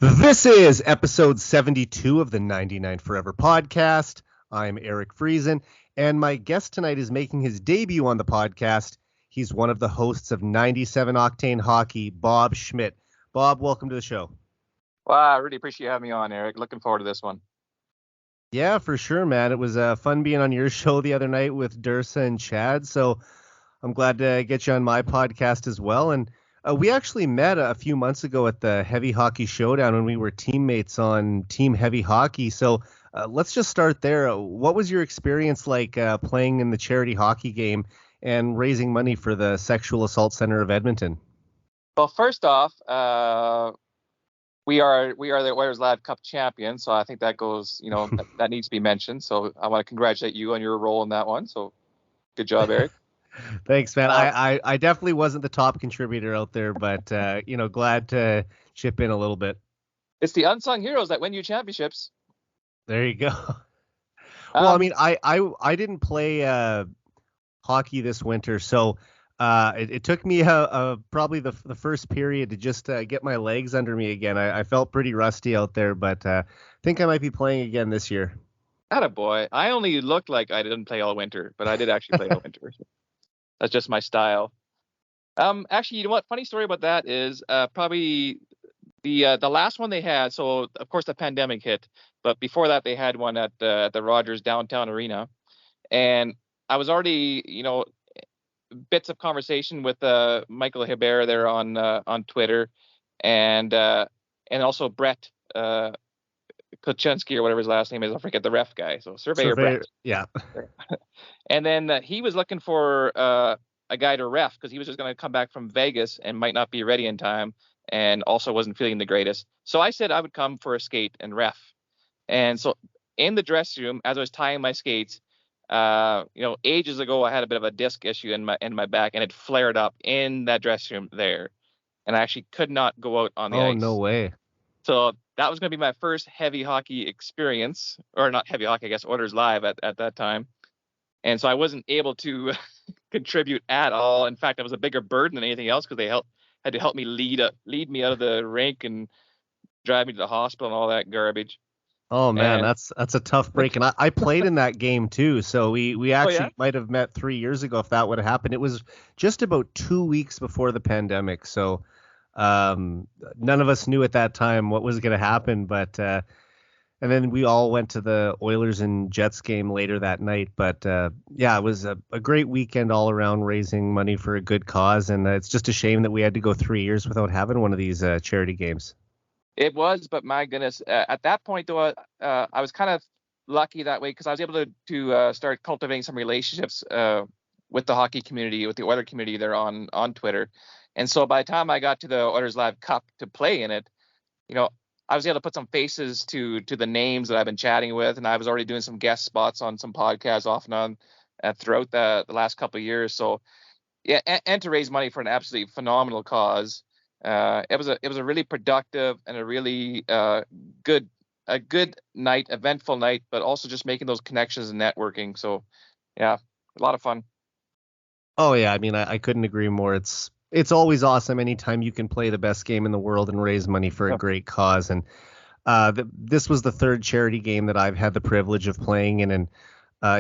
This is episode 72 of the 99 Forever podcast. I'm Eric Friesen, and my guest tonight is making his debut on the podcast. He's one of the hosts of 97 Octane Hockey, Bob Schmidt. Bob, welcome to the show. Well, I really appreciate you having me on, Eric. Looking forward to this one. Yeah, for sure, man. It was fun being on your show the other night with Dursa and Chad, so I'm glad to get you on my podcast as well. And we actually met a few months ago at the Heavy Hockey Showdown when we were teammates on Team Heavy Hockey. So let's just start there. What was your experience like playing in the charity hockey game and raising money for the Sexual Assault Center of Edmonton? Well, first off, we are the Oilers Live Cup champions, so I think that goes, that needs to be mentioned. So I want to congratulate you on your role in that one. So good job, Eric. Thanks, man. I definitely wasn't the top contributor out there, but glad to chip in a little bit. It's the unsung heroes that win you championships. There you go. Well, I mean, I didn't play hockey this winter, so it took me probably the first period to just get my legs under me again. I felt pretty rusty out there, but I think I might be playing again this year. Attaboy. I only looked like I didn't play all winter, but I did actually play all winter. That's just my style. Actually, you know what? Funny story about that is probably the last one they had. So of course the pandemic hit, but before that they had one at the Rogers downtown arena, and I was already bits of conversation with Michael Hebert there on Twitter, and also Brett Kuczynski or whatever his last name is. I forget, the ref guy. So Surveyor Brett. Yeah. And then he was looking for a guy to ref because he was just going to come back from Vegas and might not be ready in time, and also wasn't feeling the greatest. So I said I would come for a skate and ref. And so in the dressing room, as I was tying my skates, ages ago I had a bit of a disc issue in my back, and it flared up in that dressing room there, and I actually could not go out on the ice. Oh, no way. So that was going to be my first heavy hockey experience, or not heavy hockey, I guess, Oilers Live at that time. And so I wasn't able to contribute at all. In fact, I was a bigger burden than anything else because they had to help me lead me out of the rink and drive me to the hospital and all that garbage. Oh man, that's a tough break. And I played in that game too. So we actually might have met 3 years ago if that would have happened. It was just about 2 weeks before the pandemic. So none of us knew at that time what was going to happen, but and then we all went to the Oilers and Jets game later that night. But it was a great weekend all around, raising money for a good cause. And it's just a shame that we had to go 3 years without having one of these charity games. It was, but my goodness, at that point though, I was kind of lucky that way because I was able to start cultivating some relationships with the hockey community, with the Oiler community there on Twitter. And so by the time I got to the Oilers Live Cup to play in it, I was able to put some faces to the names that I've been chatting with, and I was already doing some guest spots on some podcasts off and on throughout the last couple of years. So yeah, and to raise money for an absolutely phenomenal cause. It was a really productive and a really good night, eventful night, but also just making those connections and networking. So yeah, a lot of fun. Oh yeah, I mean I couldn't agree more. It's always awesome anytime you can play the best game in the world and raise money for a great cause. And this was the third charity game that I've had the privilege of playing in. And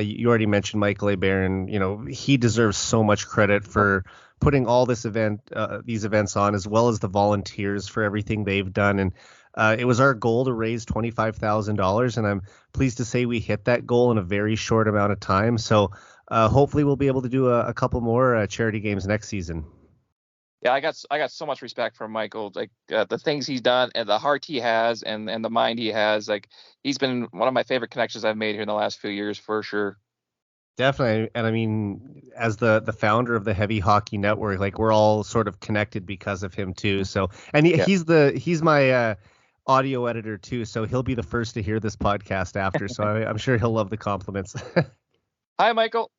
you already mentioned Michael Hebert, and he deserves so much credit for putting all these events on, as well as the volunteers for everything they've done. And it was our goal to raise $25,000, and I'm pleased to say we hit that goal in a very short amount of time. So hopefully we'll be able to do a couple more charity games next season. Yeah, I got so much respect for Michael, like the things he's done and the heart he has and the mind he has. Like, he's been one of my favorite connections I've made here in the last few years, for sure. Definitely. And I mean, as the founder of the Heavy Hockey Network, like, we're all sort of connected because of him too. So, and he's my audio editor too. So he'll be the first to hear this podcast after. So I'm sure he'll love the compliments. Hi, Michael.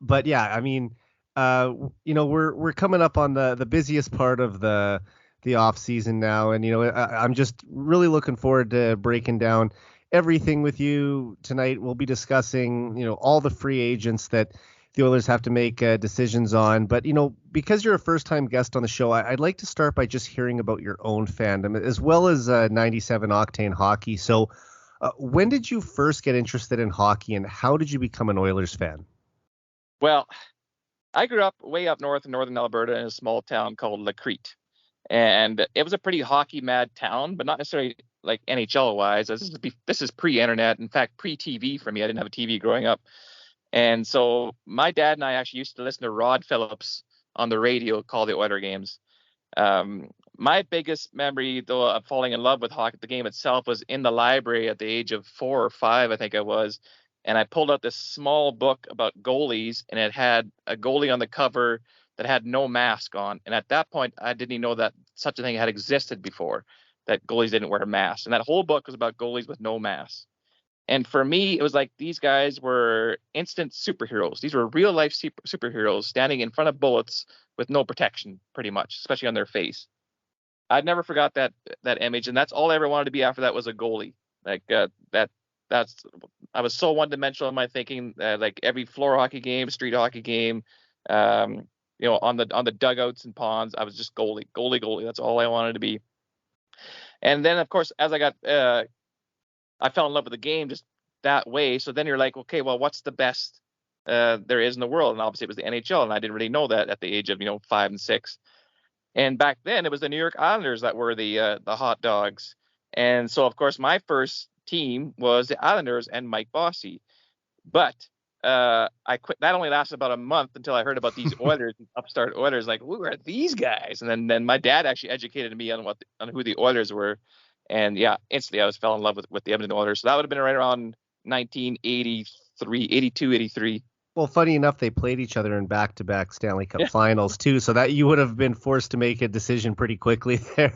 But yeah, I mean, we're coming up on the busiest part of the off season now, and I'm just really looking forward to breaking down everything with you tonight. We'll be discussing all the free agents that the Oilers have to make decisions on. But, because you're a first-time guest on the show, I'd like to start by just hearing about your own fandom, as well as 97 Octane Hockey. So when did you first get interested in hockey, and how did you become an Oilers fan? Well, I grew up way up north in northern Alberta in a small town called La Crete. And it was a pretty hockey mad town, but not necessarily like NHL wise. This is pre-internet, in fact, pre-TV for me. I didn't have a TV growing up. And so my dad and I actually used to listen to Rod Phillips on the radio call the Oiler games. My biggest memory, though, of falling in love with hockey, the game itself, was in the library at the age of 4 or 5, I think I was. And I pulled out this small book about goalies, and it had a goalie on the cover that had no mask on. And at that point, I didn't even know that such a thing had existed before, that goalies didn't wear masks. And that whole book was about goalies with no masks. And for me, it was like these guys were instant superheroes. These were real life superheroes standing in front of bullets with no protection, pretty much, especially on their face. I'd never forgot that image, and that's all I ever wanted to be after that was a goalie. Like I was so one dimensional in my thinking. Like every floor hockey game, street hockey game, on the dugouts and ponds, I was just goalie. That's all I wanted to be. And then, of course, as I fell in love with the game just that way. So then you're like, okay, well, what's the best there is in the world? And obviously it was the NHL, and I didn't really know that at the age of 5 and 6. And back then it was the New York Islanders that were the hot dogs. And so, of course, my first team was the Islanders and Mike Bossy. But I quit. That only lasted about a month until I heard about these Oilers, upstart Oilers. Like, who are these guys? And then my dad actually educated me on who the Oilers were. And yeah, instantly I fell in love with the Edmonton Oilers. So that would have been right around 1983, 82, 83. Well, funny enough, they played each other in back-to-back Stanley Cup finals too, so that you would have been forced to make a decision pretty quickly there.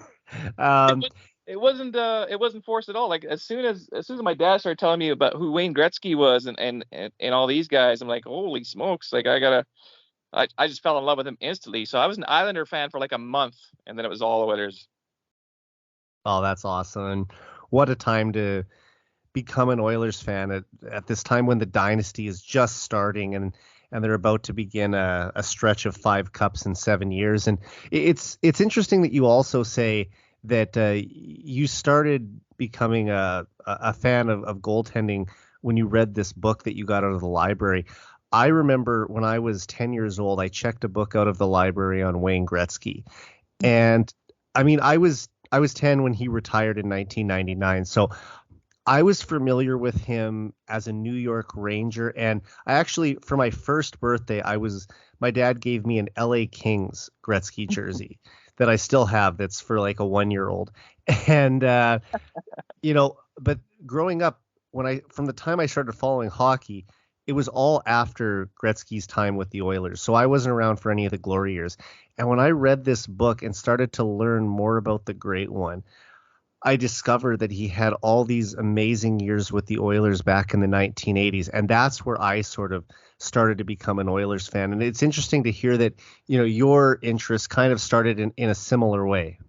It wasn't forced at all. Like as soon as my dad started telling me about who Wayne Gretzky was and all these guys, I'm like, holy smokes! Like I just fell in love with him instantly. So I was an Islander fan for like a month, and then it was all Oilers. Oh, that's awesome! And what a time to become an Oilers fan at this time when the dynasty is just starting and they're about to begin a stretch of 5 cups in 7 years. And it's interesting that you also say that you started becoming a fan of goaltending when you read this book that you got out of the library. I remember when I was 10 years old, I checked a book out of the library on Wayne Gretzky. And I mean, I was 10 when he retired in 1999. So I was familiar with him as a New York Ranger, and I actually, for my first birthday, my dad gave me an LA Kings Gretzky jersey that I still have. That's for like a 1-year-old. And, but growing up, from the time I started following hockey, it was all after Gretzky's time with the Oilers. So I wasn't around for any of the glory years. And when I read this book and started to learn more about the Great One, I discovered that he had all these amazing years with the Oilers back in the 1980s. And that's where I sort of started to become an Oilers fan. And it's interesting to hear that, your interest kind of started in a similar way.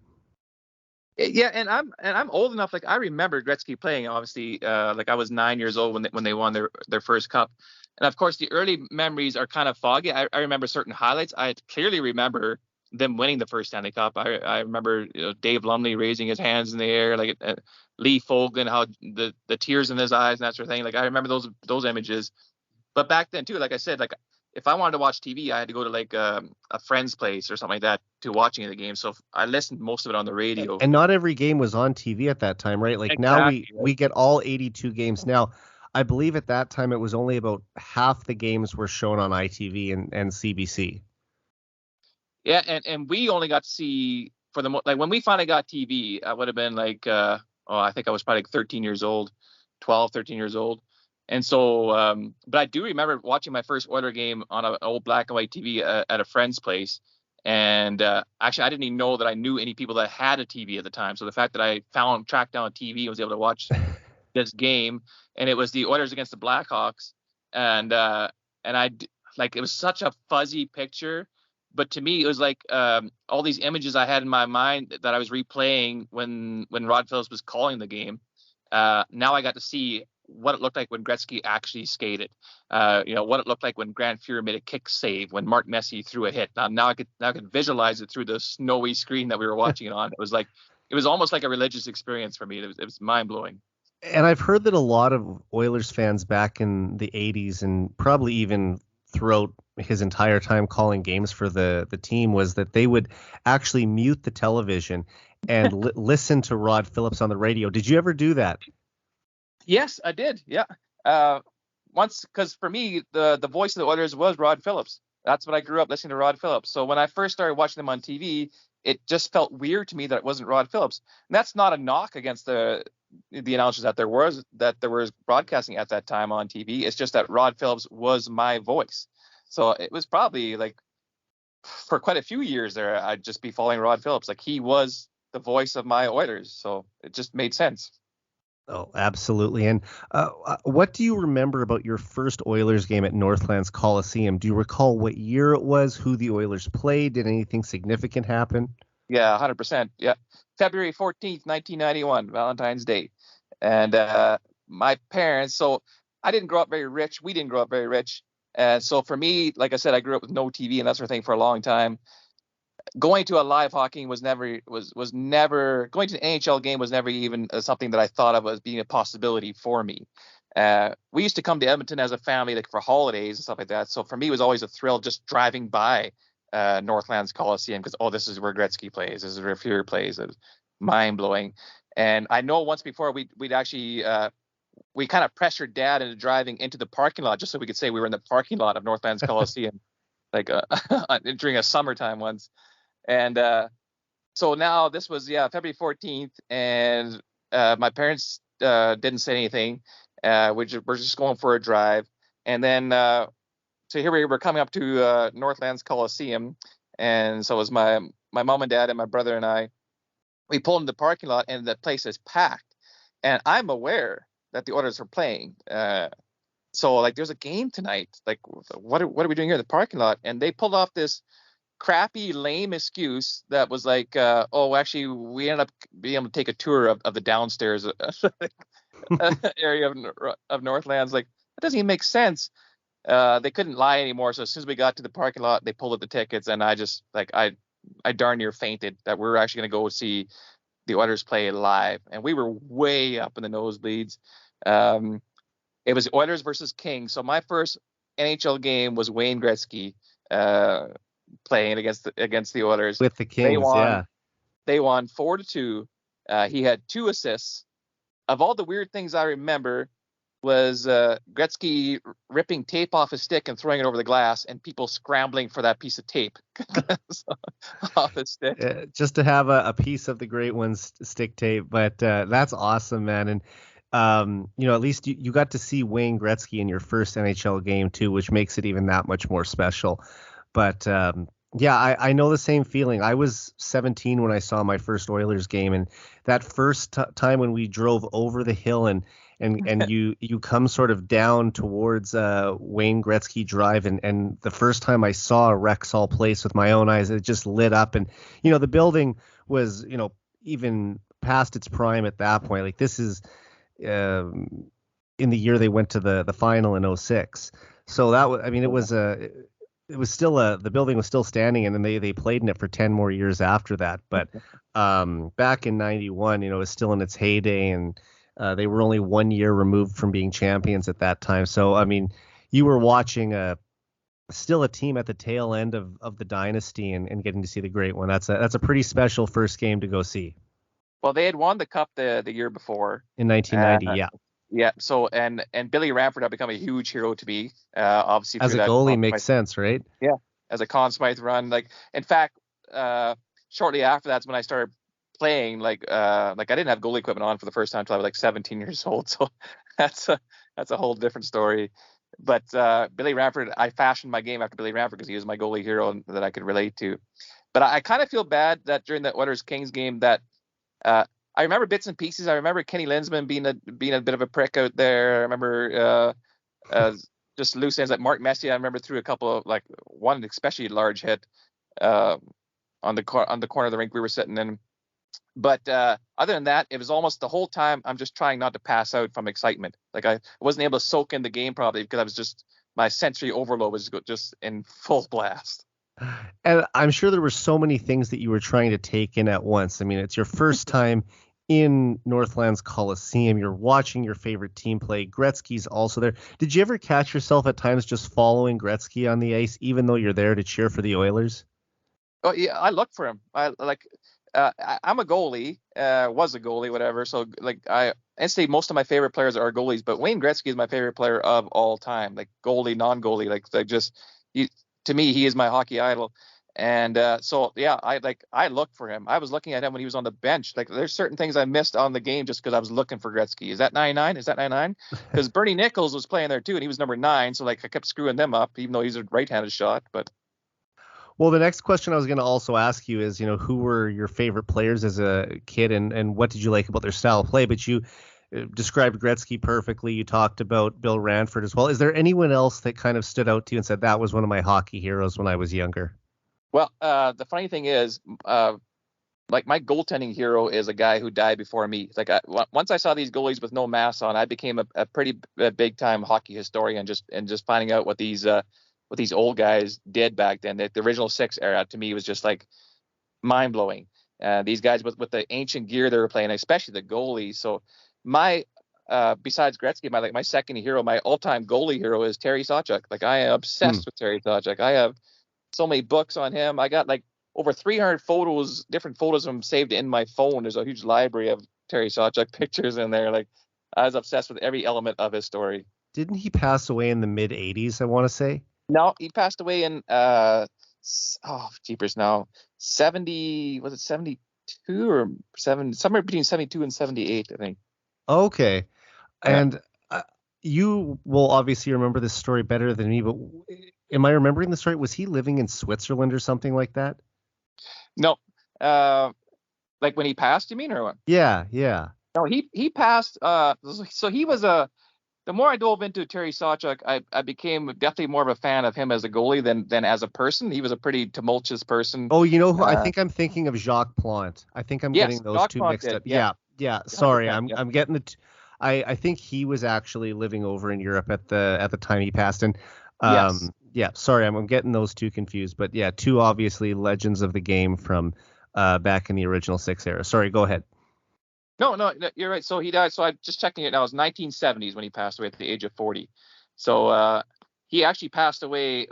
Yeah, and I'm old enough. Like I remember Gretzky playing. Obviously, like I was 9 years old when they won their first cup. And of course, the early memories are kind of foggy. I remember certain highlights. I clearly remember them winning the first Stanley Cup. I remember Dave Lumley raising his hands in the air, like Lee Fogden, how the tears in his eyes and that sort of thing. Like I remember those images. But back then too, like I said, like if I wanted to watch TV, I had to go to like a friend's place or something like that to watching the game. So I listened most of it on the radio. And not every game was on TV at that time, right? Like exactly, now we get all 82 games. Now, I believe at that time it was only about half the games were shown on ITV and CBC. Yeah, and we only got to see like when we finally got TV, I would have been like I think I was probably like 13 years old, 12, 13 years old. And so but I do remember watching my first Oiler game on an old black and white TV at a friend's place. And actually I didn't even know that I knew any people that had a TV at the time. So the fact that I tracked down a TV and was able to watch this game, and it was the Oilers against the Blackhawks, and I like it was such a fuzzy picture. But to me, it was like all these images I had in my mind that I was replaying when Rod Phillips was calling the game. Now I got to see what it looked like when Gretzky actually skated. What it looked like when Grant Fuhr made a kick save, when Mark Messier threw a hit. Now I could visualize it through the snowy screen that we were watching it on. It was almost like a religious experience for me. It was mind blowing. And I've heard that a lot of Oilers fans back in the 80s and probably even throughout his entire time calling games for the team was that they would actually mute the television and listen to Rod Phillips on the radio. Did you ever do that? Yes, I did. Yeah. Once, because for me, the voice of the Oilers was Rod Phillips. That's when I grew up listening to Rod Phillips. So when I first started watching them on TV, it just felt weird to me that it wasn't Rod Phillips. And that's not a knock against the announcers that there was broadcasting at that time on TV. It's just that Rod Phillips was my voice. So it was probably like for quite a few years there, I'd just be following Rod Phillips. Like he was the voice of my Oilers. So it just made sense. Oh, absolutely. And what do you remember about your first Oilers game at Northlands Coliseum? Do you recall what year it was, who the Oilers played? Did anything significant happen? Yeah, 100%. Yeah. February 14th, 1991, Valentine's Day. And my parents, so I didn't grow up very rich. We didn't grow up very rich. And so for me, like I said, I grew up with no TV and that sort of thing for a long time. Going to a live hockey was never going to an NHL game was never even something that I thought of as being a possibility for me. We used to come to Edmonton as a family, like for holidays and stuff like that. So for me, it was always a thrill just driving by Northlands Coliseum because, this is where Gretzky plays. This is where Fuhr plays. It was mind blowing. And I know once before we'd actually we kind of pressured Dad into driving into the parking lot just so we could say we were in the parking lot of Northlands Coliseum, like during a summertime once. And so now this was February 14th, and my parents didn't say anything. We're just going for a drive, and then so here we were coming up to Northlands Coliseum, and so it was my mom and dad and my brother and I. We pulled in the parking lot, and the place is packed, and I'm aware that the Oilers are playing. So like, there's a game tonight. Like, what are we doing here in the parking lot? And they pulled off this crappy, lame excuse that was like, actually, we ended up being able to take a tour of the downstairs area of Northlands. Like, that doesn't even make sense. They couldn't lie anymore. So as soon as we got to the parking lot, they pulled up the tickets, and I just I darn near fainted that we were actually going to go see the Oilers play live, and we were way up in the nosebleeds. It was Oilers versus Kings. So my first NHL game was Wayne Gretzky playing against the Oilers with the Kings. They won 4-2. He had 2 assists. Of all the weird things I remember was Gretzky ripping tape off his stick and throwing it over the glass, and people scrambling for that piece of tape off his stick. Just to have a piece of the great one's stick tape. But that's awesome, man. And at least you got to see Wayne Gretzky in your first NHL game too, which makes it even that much more special. But I know the same feeling. I was 17 when I saw my first Oilers game, and that first time when we drove over the hill and you come sort of down towards Wayne Gretzky Drive, and the first time I saw Rexall Place with my own eyes, it just lit up, and the building was even past its prime at that point. Like, this is in the year they went to the final in 2006. So that was, it was still the building was still standing, and then they played in it for 10 more years after that. But back in 91, it was still in its heyday, and they were only 1 year removed from being champions at that time. So, you were watching still a team at the tail end of the dynasty and getting to see the great one. That's a pretty special first game to go see. Well, they had won the cup the year before. In 1990, yeah. Yeah. So and Billy Ramford had become a huge hero to me. Obviously, as a goalie makes sense, right? Yeah. As a Conn Smythe run, in fact, shortly after that's when I started playing. I didn't have goalie equipment on for the first time until I was 17 years old. So that's a whole different story. But Billy Ramford, I fashioned my game after Billy Ramford because he was my goalie hero that I could relate to. But I kind of feel bad that during the Oilers Kings game that. I remember bits and pieces. I remember Kenny Linsman being a bit of a prick out there. I remember just loose ends like Mark Messier. I remember threw a couple of one especially large hit on the corner of the rink we were sitting in. But other than that, it was almost the whole time I'm just trying not to pass out from excitement. Like I wasn't able to soak in the game probably because I was just my sensory overload was just in full blast. And I'm sure there were so many things that you were trying to take in at once. I mean, it's your first time in Northlands Coliseum. You're watching your favorite team play. Gretzky's also there. Did you ever catch yourself at times just following Gretzky on the ice, even though you're there to cheer for the Oilers? Oh yeah, I look for him. I'm a goalie, was a goalie, whatever. So like I say most of my favorite players are goalies, but Wayne Gretzky is my favorite player of all time. Like goalie, non-goalie, like just to me, he is my hockey idol. And so yeah, I look for him. I was looking at him when he was on the bench. Like there's certain things I missed on the game just because I was looking for Gretzky. Is that 99? Is that 99? Because Bernie Nichols was playing there too, and he was number 9. So like I kept screwing them up, even though he's a right-handed shot. But Well, the next question I was going to also ask you is, who were your favorite players as a kid and what did you like about their style of play? But you described Gretzky perfectly. You talked about Bill Ranford as well. Is there anyone else that kind of stood out to you and said that was one of my hockey heroes when I was younger? well, the funny thing is, like my goaltending hero is a guy who died before me. Like once I saw these goalies with no masks on, I became a pretty big time hockey historian. Just finding out what these old guys did back then. The original 6 era to me was just like mind blowing. These guys with the ancient gear they were playing, especially the goalies. So my besides Gretzky, my second hero, my all time goalie hero is Terry Sawchuk. Like I am obsessed with Terry Sawchuk. I have so many books on him. I got like over 300 photos, different photos of him saved in my phone. There's a huge library of Terry Sawchuk pictures in there. Like I was obsessed with every element of his story. Didn't he pass away in the mid 80s, I want to say? No, he passed away in jeepers now 70, was it 72 or 7, somewhere between 72 and 78, I think. Okay. Yeah. And you will obviously remember this story better than me, but am I remembering the story? Was he living in Switzerland or something like that? No, like when he passed, you mean, or what? Yeah, yeah. No, he passed. So he was the more I dove into Terry Sawchuk, I became definitely more of a fan of him as a goalie than as a person. He was a pretty tumultuous person. Oh, you know who? I think I'm thinking of Jacques Plante. I think I'm Yes, getting those Jacques two Plante mixed did. up. Yeah, Yeah. Sorry, 100%. I'm getting I think he was actually living over in Europe at the time he passed. And Yes. yeah, sorry, I'm getting those two confused. But yeah, two obviously legends of the game from back in the original 6 era. Sorry, go ahead. No, you're right. So he died. So I'm just checking it now. It was 1970s when he passed away at the age of 40. So he actually passed away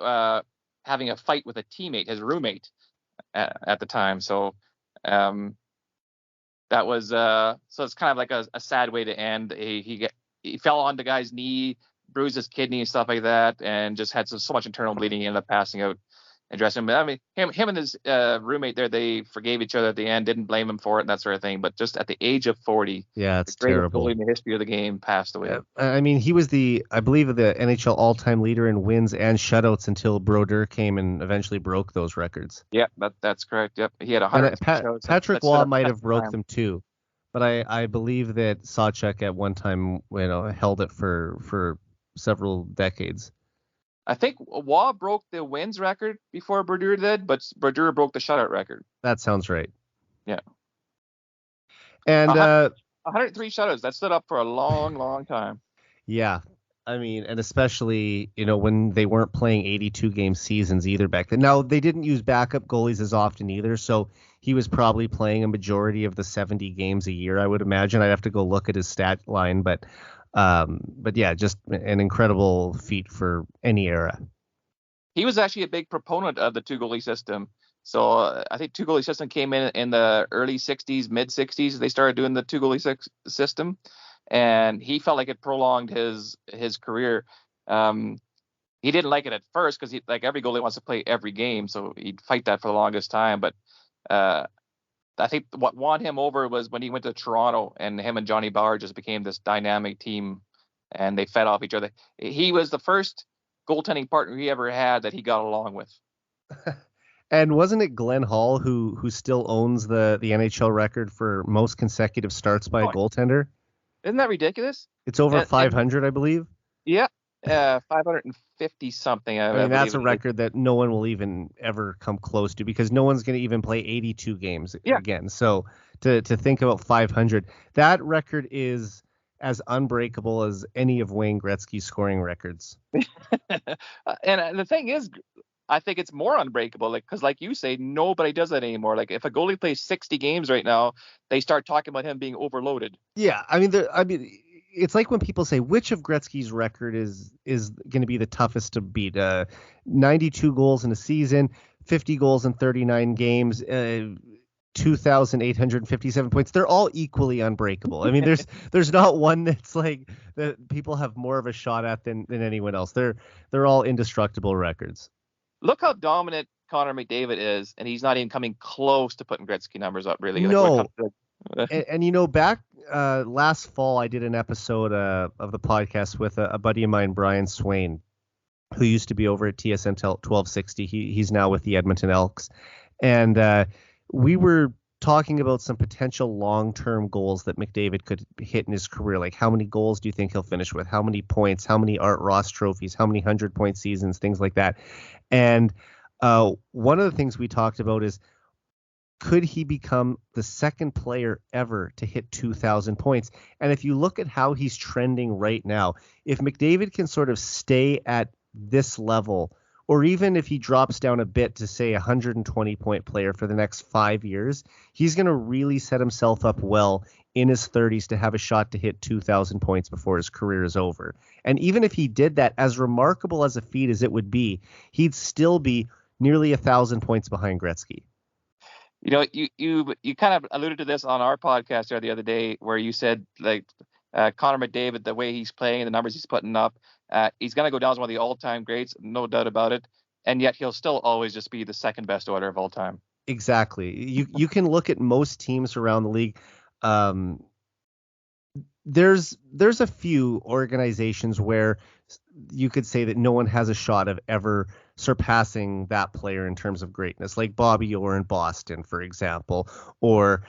having a fight with a teammate, his roommate, at the time. So um, that was so it's kind of like a sad way to end. He fell on the guy's knee, bruised his kidney and stuff like that, and just had so much internal bleeding. He ended up passing out and dressing him. But I mean, him and his roommate there, they forgave each other at the end, didn't blame him for it and that sort of thing. But just at the age of 40, Yeah, the it's greatest terrible. goalie in the history of the game passed away. I mean, he was I believe, the NHL all-time leader in wins and shutouts until Brodeur came and eventually broke those records. Yeah, that's correct. Yep, he had And 100 shows. Patrick That stood Waugh up might at have the broke time. them too, but I believe that Sawchuk at one time, held it for several decades. I think Waugh broke the wins record before Brodeur did, but Brodeur broke the shutout record. That sounds right. Yeah. And 103 shutouts. That stood up for a long, long time. yeah, I mean, and especially, when they weren't playing 82 game seasons either back then. Now, they didn't use backup goalies as often either, so he was probably playing a majority of the 70 games a year, I would imagine. I'd have to go look at his stat line, but yeah, just an incredible feat for any era. He was actually a big proponent of the two goalie system. So I think two goalie system came in the early 60s, mid 60s. They started doing the two goalie system, and he felt like it prolonged his career. He didn't like it at first because like every goalie wants to play every game, so he'd fight that for the longest time. But I think what won him over was when he went to Toronto, and him and Johnny Bauer just became this dynamic team, and they fed off each other. He was the first goaltending partner he ever had that he got along with. And wasn't it Glenn Hall who still owns the NHL record for most consecutive starts by a goaltender? Isn't that ridiculous? It's over 500, I believe. Yeah, 550 something. I mean, that's a record that no one will even ever come close to because no one's going to even play 82 games again. So to think about 500. That record is as unbreakable as any of Wayne Gretzky's scoring records. And the thing is, I think it's more unbreakable, because like you say, nobody does that anymore. Like if a goalie plays 60 games right now, they start talking about him being overloaded. Yeah, I mean, it's like when people say which of Gretzky's record is going to be the toughest to beat. 92 goals in a season, 50 goals in 39 games, 2,857 points. They're all equally unbreakable. I mean, there's not one that's like that people have more of a shot at than anyone else. They're all indestructible records. Look how dominant Connor McDavid is, and he's not even coming close to putting Gretzky numbers up, really. No. And back last fall, I did an episode of the podcast with a buddy of mine, Brian Swain, who used to be over at TSN 1260. He's now with the Edmonton Elks. And we were talking about some potential long-term goals that McDavid could hit in his career. Like, how many goals do you think he'll finish with? How many points? How many Art Ross trophies? How many 100-point seasons? Things like that. And one of the things we talked about is, could he become the second player ever to hit 2,000 points? And if you look at how he's trending right now, if McDavid can sort of stay at this level, or even if he drops down a bit to, say, 120-point player for the next 5 years, he's going to really set himself up well in his 30s to have a shot to hit 2,000 points before his career is over. And even if he did that, as remarkable as a feat as it would be, he'd still be nearly 1,000 points behind Gretzky. You know, you kind of alluded to this on our podcast the other day, where you said, like, Connor McDavid, the way he's playing, the numbers he's putting up, he's going to go down as one of the all-time greats, no doubt about it. And yet he'll still always just be the second best Oiler of all time. Exactly. You can look at most teams around the league. There's a few organizations where you could say that no one has a shot of ever surpassing that player in terms of greatness, like Bobby Orr in Boston, for example, or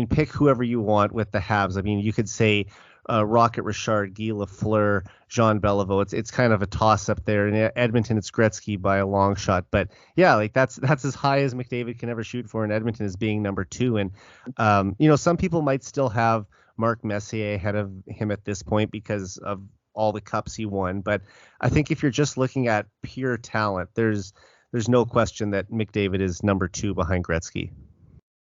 pick whoever you want with the Habs. I mean, you could say Rocket Richard, Guy Lafleur, Jean Beliveau. It's kind of a toss up there. In Edmonton, it's Gretzky by a long shot, but yeah, like that's as high as McDavid can ever shoot for in Edmonton, as being number 2. And some people might still have Mark Messier ahead of him at this point because of all the cups he won. But I think if you're just looking at pure talent, there's no question that McDavid is number 2 behind Gretzky.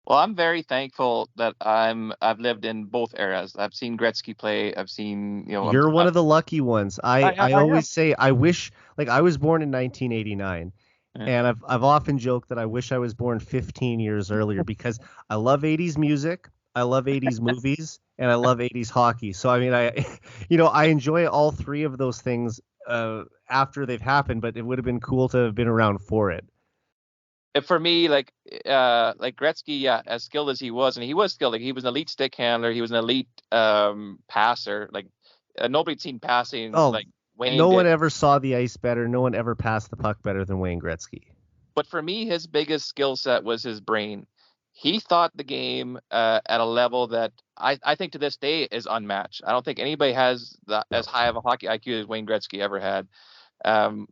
Well, I'm very thankful that I've lived in both eras. I've seen Gretzky play. I've seen, You're one of the lucky ones. I always say I wish, like, I was born in 1989. Yeah. And I've often joked that I wish I was born 15 years earlier because I love 80s music, I love 80s movies, and I love 80s hockey. So I mean, I enjoy all three of those things after they've happened, but it would have been cool to have been around for it. For me, like Gretzky, yeah, as skilled as he was, and he was skilled. Like, he was an elite stick handler. He was an elite passer. Like, nobody'd seen passing like Wayne. No one ever saw the ice better. No one ever passed the puck better than Wayne Gretzky. But for me, his biggest skill set was his brain. He thought the game at a level that I think to this day is unmatched. I don't think anybody has as high of a hockey IQ as Wayne Gretzky ever had.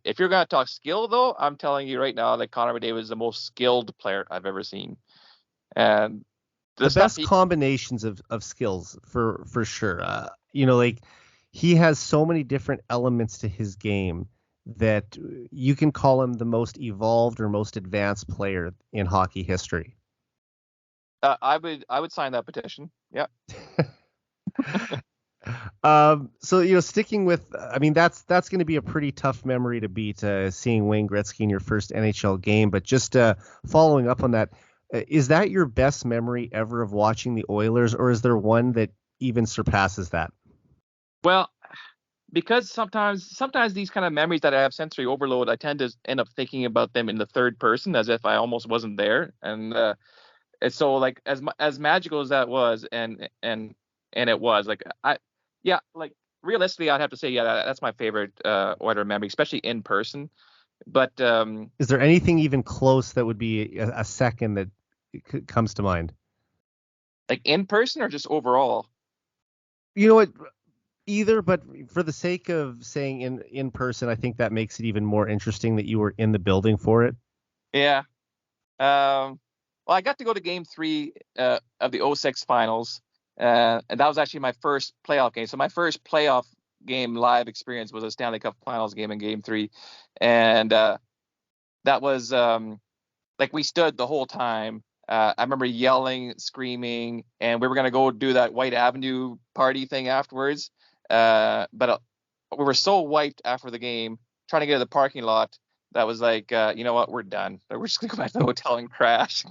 If you're going to talk skill, though, I'm telling you right now that Connor McDavid is the most skilled player I've ever seen. And the best combinations of skills for sure. Like, he has so many different elements to his game that you can call him the most evolved or most advanced player in hockey history. I would sign that petition. Yeah. So, sticking with, that's going to be a pretty tough memory to beat, seeing Wayne Gretzky in your first NHL game. But just following up on that, is that your best memory ever of watching the Oilers, or is there one that even surpasses that? Well, because sometimes these kind of memories that I have sensory overload, I tend to end up thinking about them in the third person as if I almost wasn't there. And so, like, as magical as that was, and it was, like, like, realistically, I'd have to say, yeah, that's my favorite Oiler memory, especially in person. But is there anything even close that would be a second that comes to mind? Like, in person or just overall? You know what? Either, but for the sake of saying in person, I think that makes it even more interesting that you were in the building for it. Yeah. Well, Well, I got to go to Game 3 of the '06 finals, and that was actually my first playoff game. So my first playoff game live experience was a Stanley Cup Finals game in Game 3, and that was like we stood the whole time. I remember yelling, screaming, and we were gonna go do that White Avenue party thing afterwards. But we were so wiped after the game, trying to get to the parking lot. That was like, you know what, we're done. We're just gonna go back to the hotel and crash.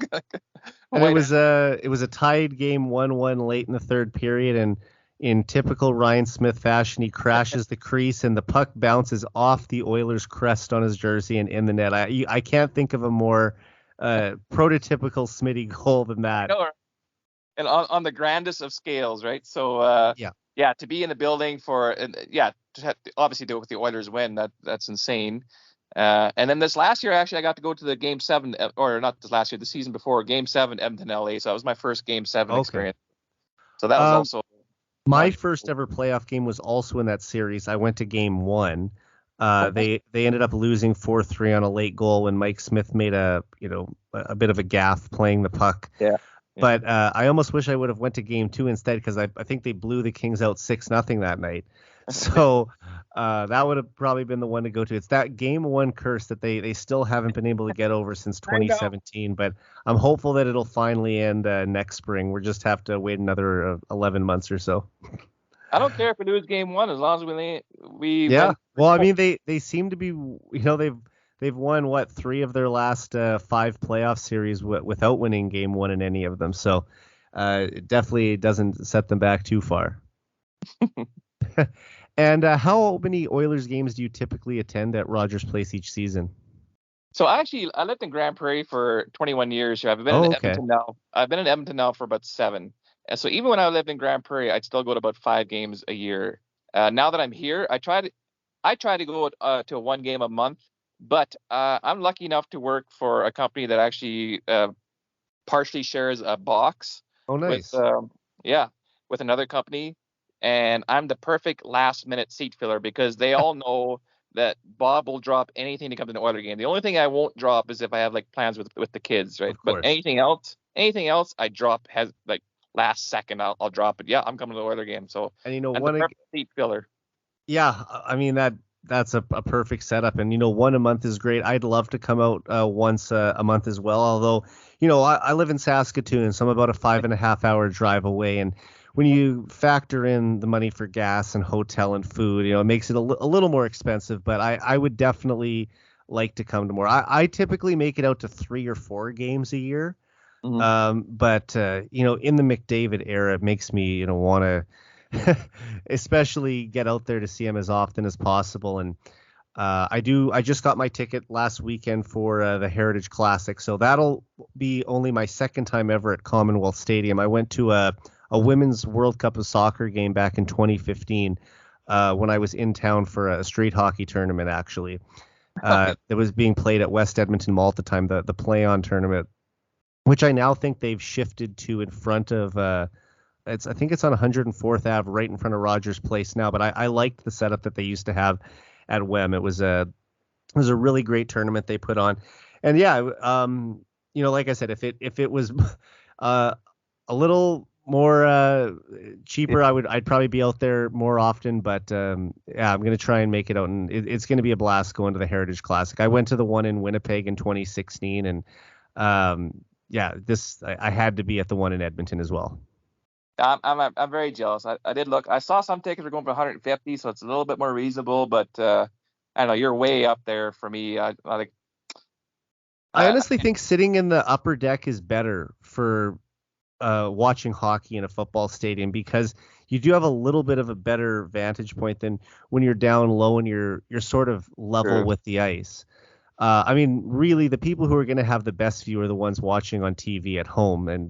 And it was a tied game 1-1 late in the third period, and in typical Ryan Smith fashion, he crashes the crease and the puck bounces off the Oilers crest on his jersey and in the net. I can't think of a more prototypical Smitty goal than that. And on the grandest of scales, right? So yeah, to be in the building to obviously do it with the Oilers win, that's insane. And then this last year, actually, I got to go to the Game 7, or not this last year, the season before, Game 7, Edmonton, LA. So that was my first Game 7 experience. So that was also my first ever playoff game was also in that series. I went to Game 1. They ended up losing 4-3 on a late goal when Mike Smith made a bit of a gaffe playing the puck. Yeah. But I almost wish I would have went to Game 2 instead, because I think they blew the Kings out 6-0 that night. So that would have probably been the one to go to. It's that Game 1 curse that they still haven't been able to get over since 2017. But I'm hopeful that it'll finally end next spring. We'll just have to wait another 11 months or so. I don't care if we lose Game 1 as long as we yeah. Well, I mean, they seem to be, they've won 3 of their last 5 playoff series without winning Game 1 in any of them. So it definitely doesn't set them back too far. And how many Oilers games do you typically attend at Rogers Place each season? So I lived in Grand Prairie for 21 years. I've been in Edmonton now. I've been in Edmonton now for about 7. And so even when I lived in Grand Prairie, I'd still go to about 5 games a year. Now that I'm here, I try to go to 1 game a month. But I'm lucky enough to work for a company that actually partially shares a box. Oh, nice. With another company. And I'm the perfect last minute seat filler, because they all know that Bob will drop anything to come to an Oiler game. The only thing I won't drop is if I have like plans with the kids, right? But anything else I drop has like last second I'll drop it. Yeah, I'm coming to the Oiler game. So and I'm the perfect seat filler. Yeah, I mean that's a perfect setup, and 1 a month is great. I'd love to come out once a month as well. Although I live in Saskatoon, so I'm about a 5.5 hour drive away, and when you factor in the money for gas and hotel and food, it makes it a little more expensive. But I would definitely like to come to more. I typically make it out to 3 or 4 games a year. Mm-hmm. But in the McDavid era, it makes me want to especially get out there to see him as often as possible. And I just got my ticket last weekend for the Heritage Classic, so that'll be only my second time ever at Commonwealth Stadium. I went to a Women's World Cup of Soccer game back in 2015 when I was in town for a street hockey tournament, actually. That was being played at West Edmonton Mall at the time, the play-on tournament, which I now think they've shifted to in front of I think it's on 104th Ave, right in front of Rogers Place now. But I liked the setup that they used to have at WEM. It was a really great tournament they put on. And yeah, like I said, if it was a little more cheaper, I'd probably be out there more often. But I'm gonna try and make it out, and it's gonna be a blast going to the Heritage Classic. I went to the one in Winnipeg in 2016, and I had to be at the one in Edmonton as well. I'm very jealous. I did look. I saw some tickets were going for 150, so it's a little bit more reasonable. But I don't know. You're way up there for me. I honestly think sitting in the upper deck is better for watching hockey in a football stadium, because you do have a little bit of a better vantage point than when you're down low and you're sort of level with the ice. I mean, really, the people who are going to have the best view are the ones watching on TV at home. And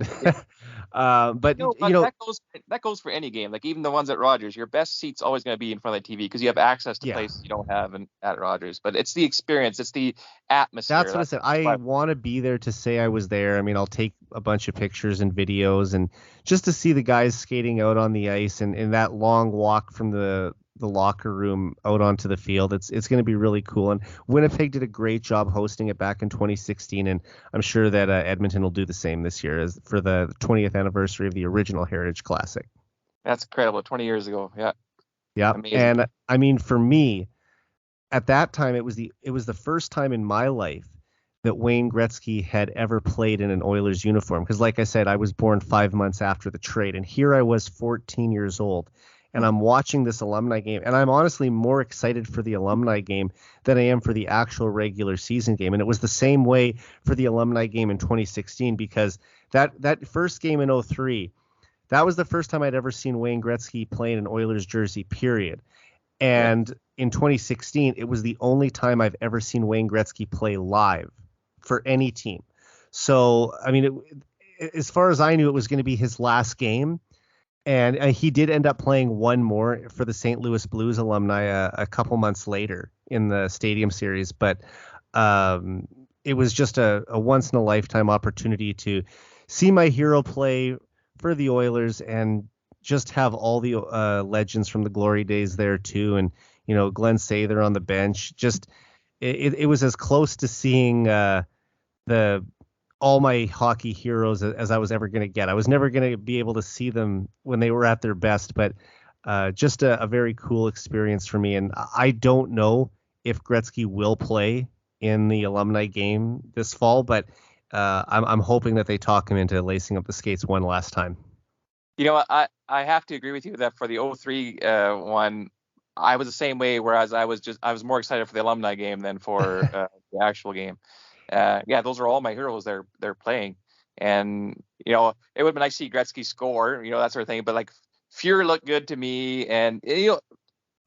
but that goes for any game. Like even the ones at Rogers, your best seat's always going to be in front of the TV because you have access to places you don't have at Rogers. But it's the experience, it's the atmosphere. That's what I said. I want to be there to say I was there. I mean, I'll take a bunch of pictures and videos, and just to see the guys skating out on the ice and that long walk from the the locker room out onto the field. It's going to be really cool. And Winnipeg did a great job hosting it back in 2016, and I'm sure that Edmonton will do the same this year as for the 20th anniversary of the original Heritage Classic. That's incredible. 20 years ago. Yeah. Yeah. Amazing. And I mean, for me, at that time, it was the first time in my life that Wayne Gretzky had ever played in an Oilers uniform. Because like I said, I was born 5 months after the trade, and here I was 14 years old, and I'm watching this alumni game, and I'm honestly more excited for the alumni game than I am for the actual regular season game. And it was the same way for the alumni game in 2016, because that first game in 2003, that was the first time I'd ever seen Wayne Gretzky play in an Oilers jersey, period. And in 2016, it was the only time I've ever seen Wayne Gretzky play live for any team. So, I mean, as far as I knew, it was going to be his last game. And he did end up playing one more for the St. Louis Blues alumni a couple months later in the Stadium Series. But it was just a once-in-a-lifetime opportunity to see my hero play for the Oilers and just have all the legends from the glory days there too. And, you know, Glenn Sather on the bench. Just it was as close to seeing all my hockey heroes as I was ever going to get. I was never going to be able to see them when they were at their best, but just a very cool experience for me. And I don't know if Gretzky will play in the alumni game this fall, but I'm hoping that they talk him into lacing up the skates one last time. You know what? I have to agree with you that for the 03 one, I was the same way, whereas I was more excited for the alumni game than for the actual game. Yeah, those are all my heroes they're playing. And, you know, it would have been nice to see Gretzky score, you know, that sort of thing. But, like, Fuhrer looked good to me. And, you know,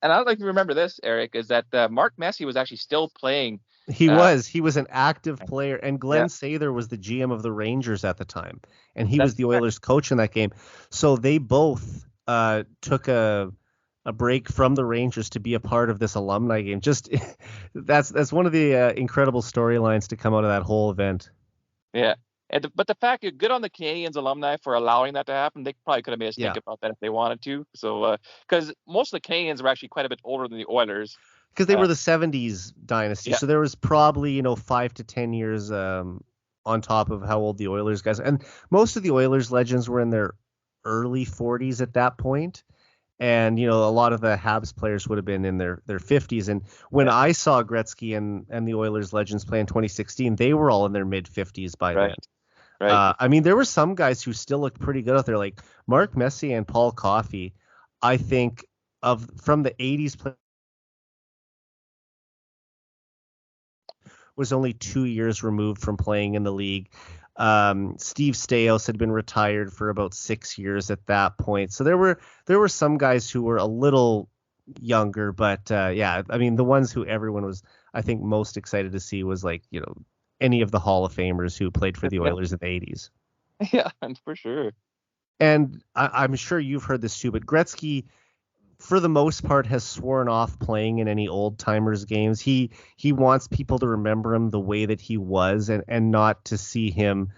and I don't know if you remember this, Eric, is that Mark Messier was actually still playing. He was an active player, and Glenn Sather was the GM of the Rangers at the time, and he was the Oilers coach in that game. So they both took a break from the Rangers to be a part of this alumni game. Just that's one of the incredible storylines to come out of that whole event. Yeah. But the fact, good on the Canadiens alumni for allowing that to happen. They probably could have made us think about that if they wanted to. So, because most of the Canadiens were actually quite a bit older than the Oilers. Because they were the 70s dynasty. Yeah. So there was probably, 5 to 10 years on top of how old the Oilers guys. And most of the Oilers legends were in their early 40s at that point. And, a lot of the Habs players would have been in their 50s. And when I saw Gretzky and the Oilers legends play in 2016, they were all in their mid-50s by then. Right. I mean, there were some guys who still looked pretty good out there, like Mark Messier and Paul Coffey. I think from the 80s play was only 2 years removed from playing in the league. Steve Staios had been retired for about 6 years at that point. So there were some guys who were a little younger, but I mean, the ones who everyone was, I think, most excited to see was like, any of the Hall of Famers who played for the Oilers in the 80s. Yeah, for sure. And I'm sure you've heard this too, but Gretzky, for the most part, has sworn off playing in any old timers games. He wants people to remember him the way that he was, and not to see him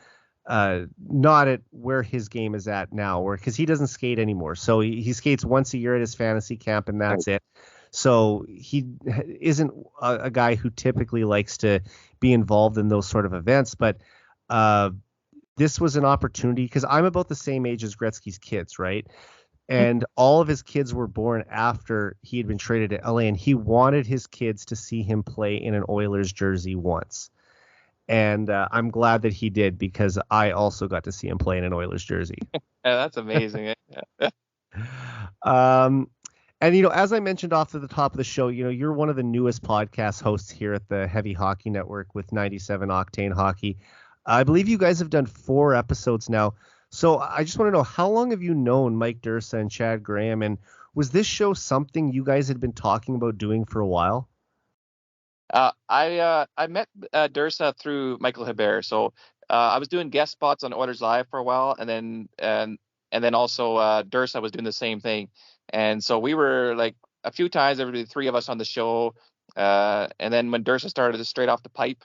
not at where his game is at now, or because he doesn't skate anymore. So he skates once a year at his fantasy camp, and that's it. So he isn't a guy who typically likes to be involved in those sort of events. But this was an opportunity, because I'm about the same age as Gretzky's kids, right? And all of his kids were born after he had been traded to LA, and he wanted his kids to see him play in an Oilers jersey once. And I'm glad that he did, because I also got to see him play in an Oilers jersey. Yeah, that's amazing. And, as I mentioned off at the top of the show, you're one of the newest podcast hosts here at the Heavy Hockey Network with 97 Octane Hockey. I believe you guys have done 4 episodes now. So I just want to know, how long have you known Mike Dursa and Chad Graham? And was this show something you guys had been talking about doing for a while? I met Dursa through Michael Hebert. So I was doing guest spots on Oilers Live for a while, and then also Dursa was doing the same thing. And so we were like a few times, every 3 of us on the show. And then when Dursa started Straight Off the Pipe,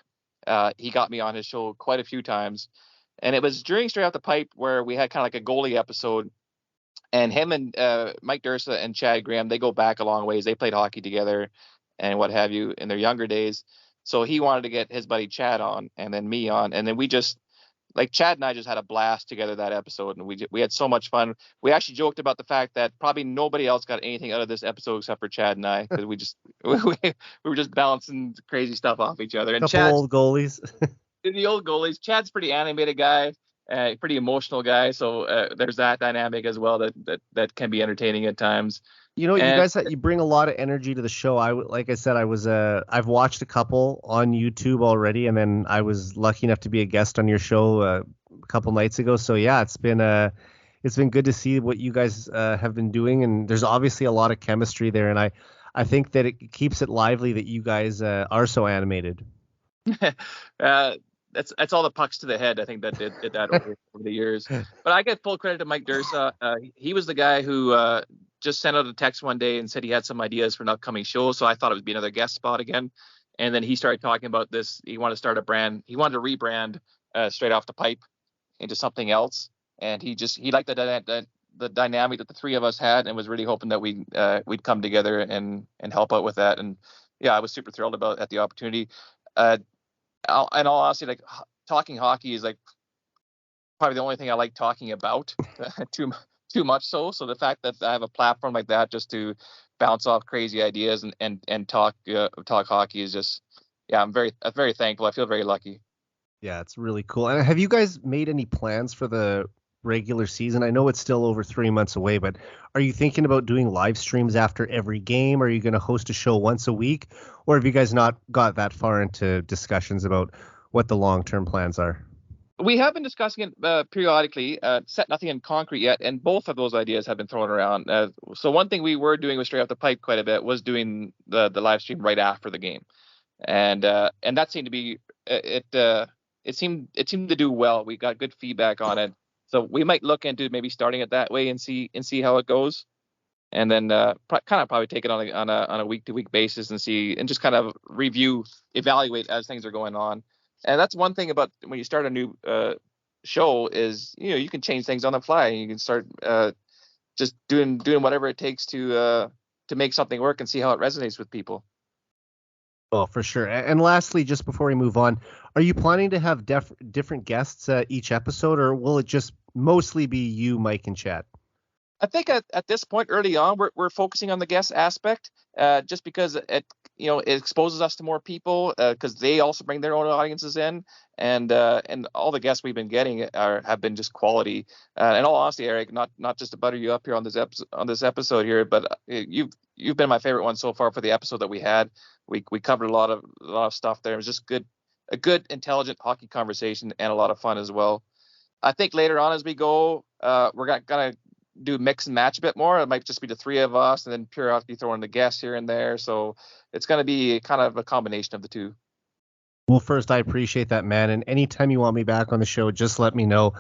he got me on his show quite a few times. And it was during Straight Off the Pipe where we had kind of like a goalie episode. And him and Mike Dursa and Chad Graham, they go back a long ways. They played hockey together and what have you in their younger days. So he wanted to get his buddy Chad on and then me on. And then we just, like, Chad and I just had a blast together that episode. And we had so much fun. We actually joked about the fact that probably nobody else got anything out of this episode except for Chad and I, because we were just bouncing crazy stuff off each other. And Couple old goalies. The old goalies. Chad's pretty animated guy. Pretty emotional guy, so there's that dynamic as well that can be entertaining at times. You know, you guys, you bring a lot of energy to the show. Like I said, I've watched a couple on YouTube already, and then I was lucky enough to be a guest on your show a couple nights ago. So yeah, it's been good to see what you guys have been doing, and there's obviously a lot of chemistry there, and I think that it keeps it lively that you guys are so animated. That's all the pucks to the head. I think that did that over the years. But I get full credit to Mike Dursa. He was the guy who just sent out a text one day and said he had some ideas for an upcoming show. So I thought it would be another guest spot again. And then he started talking about this. He wanted to start a brand. He wanted to rebrand Straight Off the Pipe into something else. And he liked the dynamic that the three of us had, and was really hoping that we'd come together and help out with that. And yeah, I was super thrilled at the opportunity. In all honesty, like, talking hockey is like probably the only thing I like talking about too much so. So the fact that I have a platform like that just to bounce off crazy ideas and talk hockey is just, yeah, I'm very thankful. I feel very lucky. Yeah, it's really cool. And have you guys made any plans for the regular season? I know it's still over 3 months away, but are you thinking about doing live streams after every game? Are you going to host a show once a week? Or have you guys not got that far into discussions about what the long-term plans are? We have been discussing it periodically, set nothing in concrete yet, and both of those ideas have been thrown around. So one thing we were doing with Straight Off the Pipe quite a bit was doing the live stream right after the game, and that seemed to be it seemed to do well. We got good feedback on it, so we might look into maybe starting it that way and see how it goes, and then probably take it on a week-to-week basis and just kind of evaluate as things are going on. And that's one thing about when you start a new show is, you can change things on the fly. You can start just doing whatever it takes to make something work and see how it resonates with people. Oh, for sure. And lastly, just before we move on, are you planning to have different guests each episode, or will it just mostly be you, Mike, and Chad? I think at this point early on, we're focusing on the guest aspect, just because it exposes us to more people, because they also bring their own audiences in, and all the guests we've been getting have been just quality. In all honesty, Eric, not just to butter you up here on this episode here, but you've been my favorite one so far for the episode that we had. We covered a lot of stuff there. It was just a good intelligent hockey conversation and a lot of fun as well. I think later on as we go, we're gonna do mix and match a bit more. It might just be the three of us and then periodically throw in the guests here and there. So it's going to be kind of a combination of the two. Well, first, I appreciate that, man. And anytime you want me back on the show, just let me know.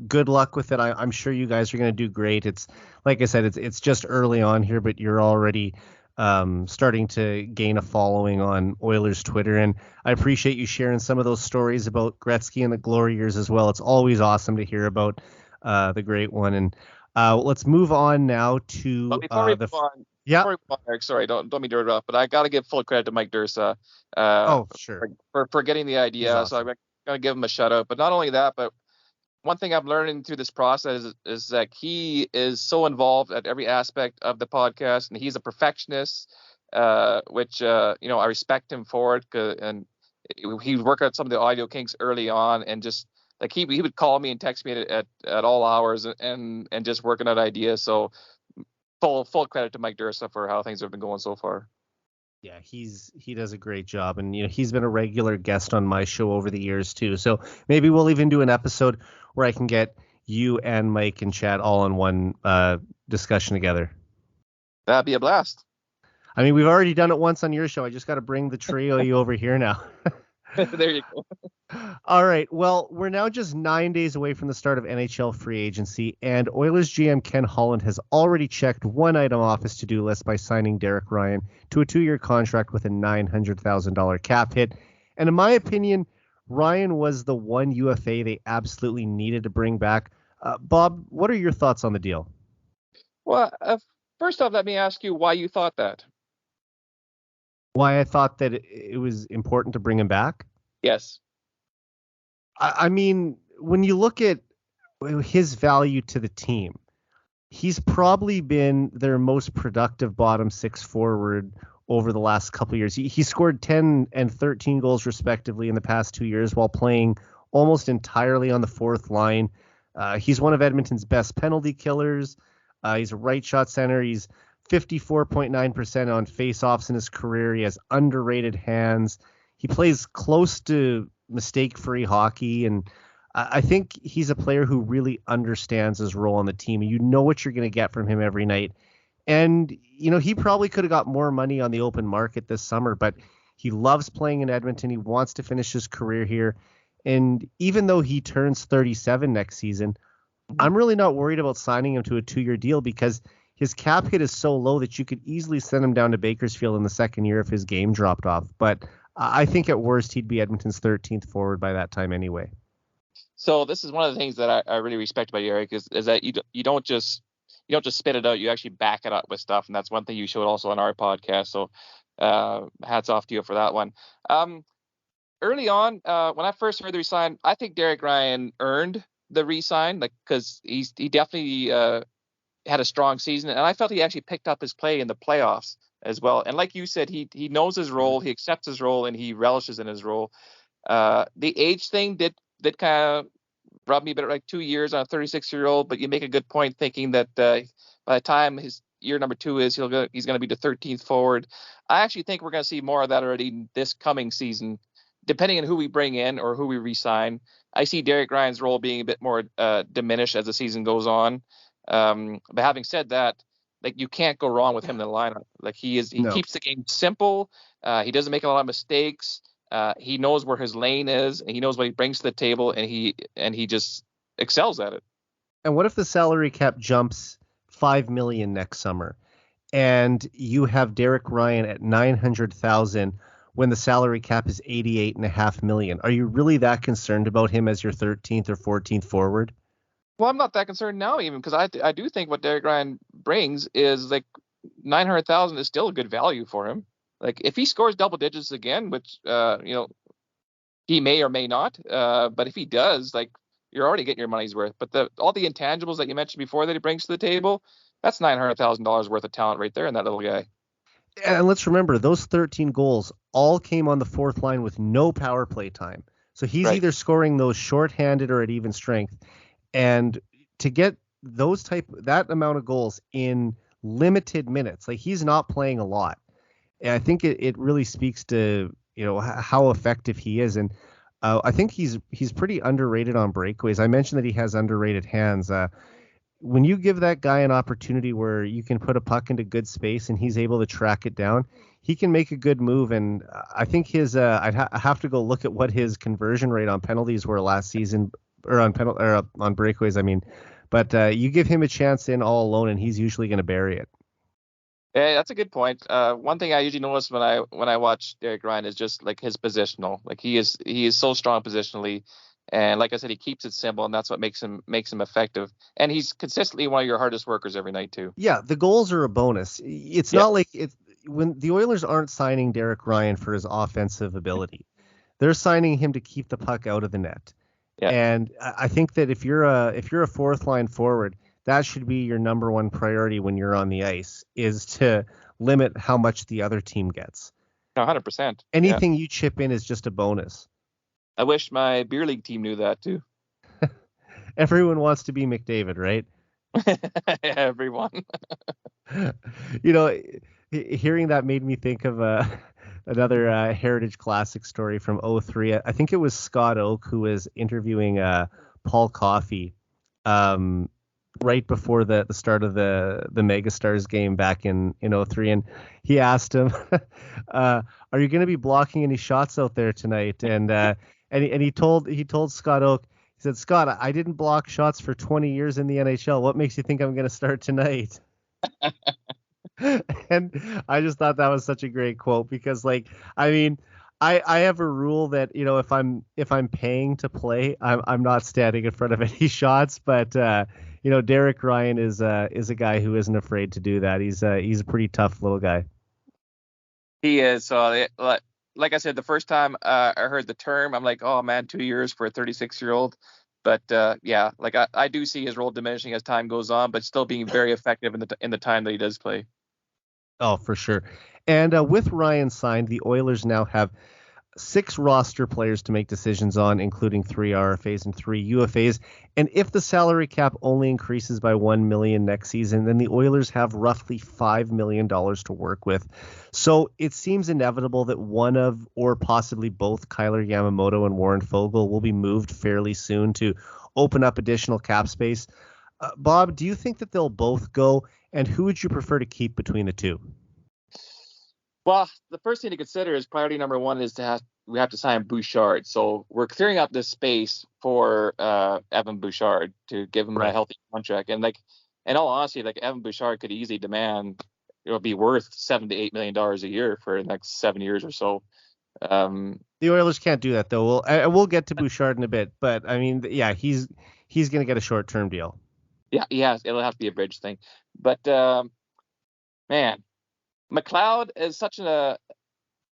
Good luck with it. I'm sure you guys are going to do great. It's like I said, it's just early on here, but you're already starting to gain a following on Oilers Twitter. And I appreciate you sharing some of those stories about Gretzky and the glory years as well. It's always awesome to hear about the great one. And let's move on now to before we move on, Eric, sorry, don't mean to interrupt, but I got to give full credit to Mike Dursa. Sure. For getting the idea. Awesome. So I'm going to give him a shout out. But not only that, but one thing I'm learning through this process is that he is so involved at every aspect of the podcast, and he's a perfectionist, which I respect him for it. And he would work out some of the audio kinks early on, and just like he would call me and text me at all hours and just working out ideas. So full credit to Mike Dursa for how things have been going so far. Yeah, he does a great job, and he's been a regular guest on my show over the years too. So maybe we'll even do an episode where I can get you and Mike and Chad all in one discussion together. That'd be a blast. I mean, we've already done it once on your show. I just got to bring the trio you over here now. There you go. All right. Well, we're now just 9 days away from the start of NHL free agency, and Oilers GM Ken Holland has already checked one item off his to-do list by signing Derek Ryan to a 2-year contract with a $900,000 cap hit. And in my opinion, Ryan was the one UFA they absolutely needed to bring back. Bob, what are your thoughts on the deal? Well, first off, let me ask you why you thought that. Why I thought that it was important to bring him back? Yes. I mean, when you look at his value to the team, he's probably been their most productive bottom six forward over the last couple of years. He scored 10 and 13 goals respectively in the past 2 years while playing almost entirely on the fourth line. He's one of Edmonton's best penalty killers. He's a right shot center. He's 54.9% on faceoffs in his career. He has underrated hands. He plays close to mistake-free hockey, and I think he's a player who really understands his role on the team. You know what you're going to get from him every night. And, he probably could have got more money on the open market this summer, but he loves playing in Edmonton. He wants to finish his career here. And even though he turns 37 next season, I'm really not worried about signing him to a 2-year deal because his cap hit is so low that you could easily send him down to Bakersfield in the second year if his game dropped off. But I think at worst he'd be Edmonton's 13th forward by that time anyway. So this is one of the things that I really respect about you, Eric, is that you don't just spit it out. You actually back it up with stuff, and that's one thing you showed also on our podcast. So hats off to you for that one. Early on, when I first heard the resign, I think Derek Ryan earned the resign, because he definitely had a strong season, and I felt he actually picked up his play in the playoffs as well. And like you said, he knows his role, he accepts his role, and he relishes in his role. The age thing did kind of rub me a bit, like 2 years on a 36-year-old, but you make a good point thinking that by the time his year number 2 is, he's going to be the 13th forward. I actually think we're going to see more of that already this coming season, depending on who we bring in or who we re-sign. I see Derek Ryan's role being a bit more diminished as the season goes on. But having said that, you can't go wrong with him in the lineup. He keeps the game simple. He doesn't make a lot of mistakes. He knows where his lane is, and he knows what he brings to the table, and he just excels at it. And what if the salary cap jumps $5 million next summer, and you have Derek Ryan at $900,000 when the salary cap is $88.5 million? Are you really that concerned about him as your 13th or 14th forward? Well, I'm not that concerned now, even because I do think what Derek Ryan brings is $900,000 is still a good value for him. If he scores double digits again, which he may or may not, but if he does, you're already getting your money's worth. But all the intangibles that you mentioned before that he brings to the table, that's $900,000 worth of talent right there in that little guy. And let's remember, those 13 goals all came on the fourth line with no power play time. So he's either scoring those shorthanded or at even strength. And to get that amount of goals in limited minutes, he's not playing a lot. And I think it really speaks to, how effective he is. And I think he's pretty underrated on breakaways. I mentioned that he has underrated hands. When you give that guy an opportunity where you can put a puck into good space and he's able to track it down, he can make a good move. And I think I'd have to go look at what his conversion rate on penalties were last season, or on breakaways, I mean. But you give him a chance in all alone, and he's usually going to bury it. Yeah, that's a good point. One thing I usually notice when I watch Derek Ryan is just his positional. He is so strong positionally, and like I said, he keeps it simple, and that's what makes him effective. And he's consistently one of your hardest workers every night too. Yeah, the goals are a bonus. It's not like when the Oilers aren't signing Derek Ryan for his offensive ability, they're signing him to keep the puck out of the net. Yeah. And I think that if you're a fourth line forward, that should be your number one priority when you're on the ice, is to limit how much the other team gets. 100%. Anything you chip in is just a bonus. I wish my beer league team knew that too. Everyone wants to be McDavid, right? Everyone. Hearing that made me think of another Heritage Classic story from 2003. I think it was Scott Oak who was interviewing Paul Coffey right before the start of the Megastars game back in 2003, and he asked him, "Are you going to be blocking any shots out there tonight?" And he told Scott Oak, he said, "Scott, I didn't block shots for 20 years in the NHL. What makes you think I'm going to start tonight?" And I just thought that was such a great quote because, I have a rule that, if I'm paying to play, I'm not standing in front of any shots. But Derek Ryan is a guy who isn't afraid to do that. He's a pretty tough little guy. He is. So, like I said, the first time I heard the term, I'm like, oh man, 2 years for a 36-year-old. But yeah, like I do see his role diminishing as time goes on, but still being very effective in the time that he does play. Oh, for sure. And with Ryan signed, the Oilers now have 6 roster players to make decisions on, including 3 RFAs and 3 UFAs. And if the salary cap only increases by $1 million next season, then the Oilers have roughly $5 million to work with. So it seems inevitable that one of, or possibly both, Kyler Yamamoto and Warren Foegele will be moved fairly soon to open up additional cap space. Bob, do you think that they'll both go? And who would you prefer to keep between the two? Well, the first thing to consider is priority number one is we have to sign Bouchard. So we're clearing up this space for Evan Bouchard to give him a healthy contract. And in all honesty, Evan Bouchard could easily demand be worth $7 to $8 million a year for the next 7 years or so. The Oilers can't do that though. We'll get to Bouchard in a bit, but I mean, yeah, he's going to get a short-term deal. Yeah, it'll have to be a bridge thing. But man, McLeod is such I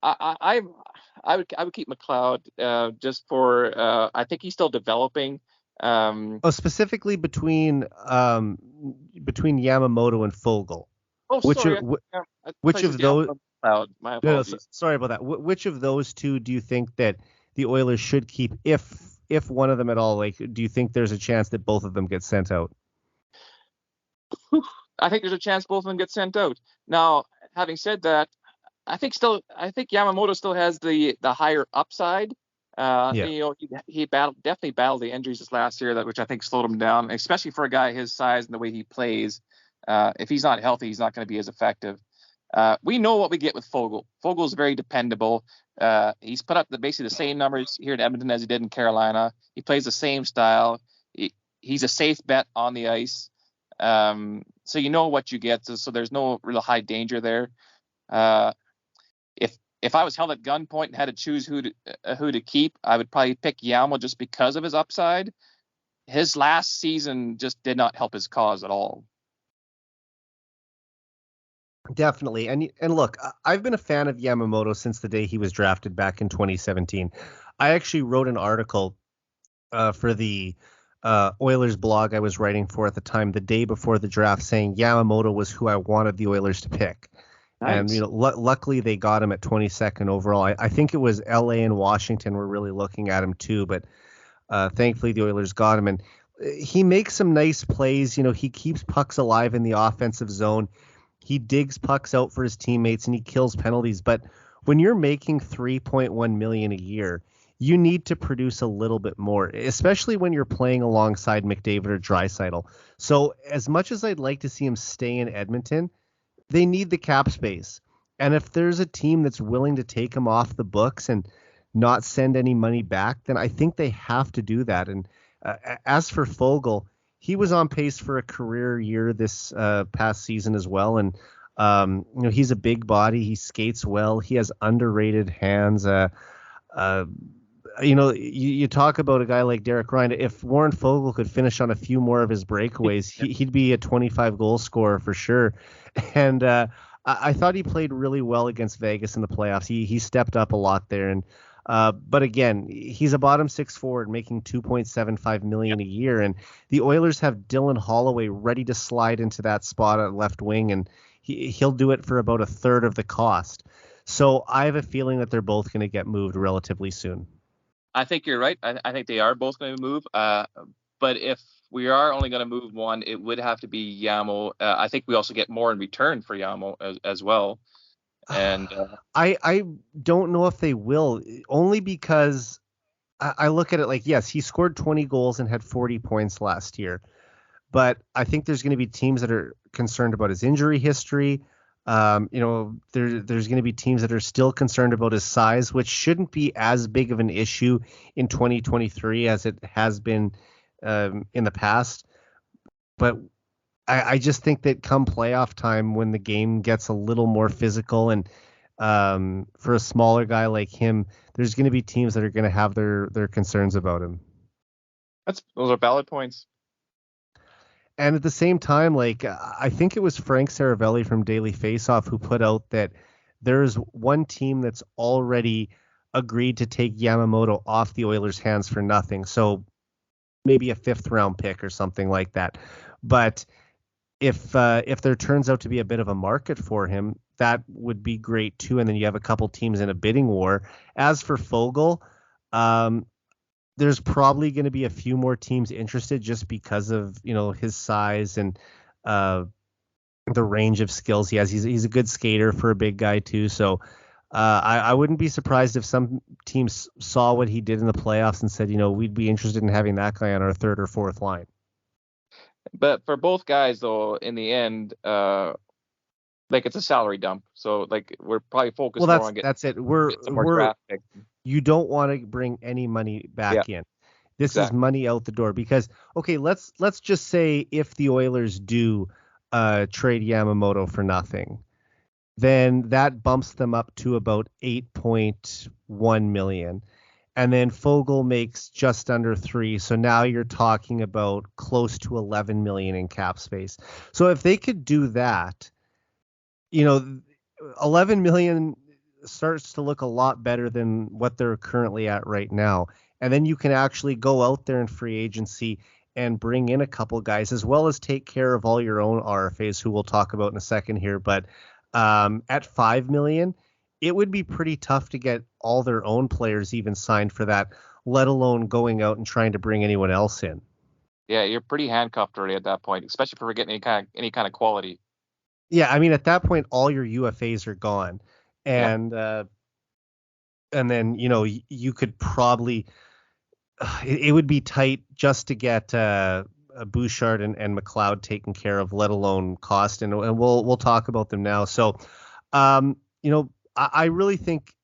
would keep McLeod just for I think he's still developing. Specifically between Yamamoto and Foegele. Oh, which of those? McLeod. My apologies. No, sorry about that. Which of those two do you think that the Oilers should keep, if one of them at all? Like, do you think there's a chance that both of them get sent out? I think there's a chance both of them get sent out. Now, having said that, I think Yamamoto still has the higher upside. He definitely battled the injuries this last year, which I think slowed him down, especially for a guy his size and the way he plays. If he's not healthy, he's not going to be as effective. We know what we get with Foegele. Foegele is very dependable. He's put up basically the same numbers here in Edmonton as he did in Carolina. He plays the same style. He's a safe bet on the ice. So you know what you get. So there's no real high danger there. If I was held at gunpoint and had to choose who to keep, I would probably pick Yamo just because of his upside. His last season just did not help his cause at all. Definitely. And look, I've been a fan of Yamamoto since the day he was drafted back in 2017. I actually wrote an article for the Oilers blog I was writing for at the time, the day before the draft, saying Yamamoto was who I wanted the Oilers to pick. Nice. And luckily they got him at 22nd overall. I think it was LA and Washington were really looking at him too, but thankfully the Oilers got him. And he makes some nice plays. He keeps pucks alive in the offensive zone. He digs pucks out for his teammates and he kills penalties. But when you're making $3.1 million a year, you need to produce a little bit more, especially when you're playing alongside McDavid or Draisaitl. So as much as I'd like to see him stay in Edmonton, they need the cap space. And if there's a team that's willing to take him off the books and not send any money back, then I think they have to do that. And as for Foegele, he was on pace for a career year this past season as well. And, he's a big body. He skates well. He has underrated hands. You talk about a guy like Derek Ryan. If Warren Foegele could finish on a few more of his breakaways, he'd be a 25 goal scorer for sure. And I thought he played really well against Vegas in the playoffs. He stepped up a lot there. And but again, he's a bottom six forward making $2.75 million a year. And the Oilers have Dylan Holloway ready to slide into that spot at left wing, and he'll do it for about a third of the cost. So I have a feeling that they're both going to get moved relatively soon. I think you're right. I think they are both going to move. But if we are only going to move one, it would have to be Yamo. I think we also get more in return for Yamo as well. And I don't know if they will, only because I look at it like, yes, he scored 20 goals and had 40 points last year. But I think there's going to be teams that are concerned about his injury history. There's going to be teams that are still concerned about his size, which shouldn't be as big of an issue in 2023 as it has been in the past. But I just think that come playoff time, when the game gets a little more physical and for a smaller guy like him, there's going to be teams that are going to have their concerns about him. Those are valid points. And at the same time, like I think it was Frank Saravelli from Daily Faceoff who put out that there's one team that's already agreed to take Yamamoto off the Oilers' hands for nothing. So maybe a 5th round pick or something like that. But if there turns out to be a bit of a market for him, that would be great too. And then you have a couple teams in a bidding war. As for Foegele, there's probably going to be a few more teams interested just because of, his size and the range of skills he has. He's a good skater for a big guy too. So I wouldn't be surprised if some teams saw what he did in the playoffs and said, we'd be interested in having that guy on our 3rd or 4th line. But for both guys, though, in the end, it's a salary dump. So we're probably focused more on getting. That's it. We're draft picks. You don't want to bring any money back in. This is money out the door because, okay, let's just say if the Oilers do trade Yamamoto for nothing, then that bumps them up to about $8.1 million. And then Foegele makes just under 3. So now you're talking about close to $11 million in cap space. So if they could do that, $11 million starts to look a lot better than what they're currently at right now. And then you can actually go out there in free agency and bring in a couple guys, as well as take care of all your own RFAs, who we'll talk about in a second here. But at $5 million, it would be pretty tough to get all their own players even signed for that, let alone going out and trying to bring anyone else in. Yeah, you're pretty handcuffed already at that point, especially if we're getting any kind of quality. Yeah, I mean, at that point, all your UFAs are gone. And and then, you could probably it would be tight just to get Bouchard and McLeod taken care of, let alone cost. And we'll talk about them now. So, I really think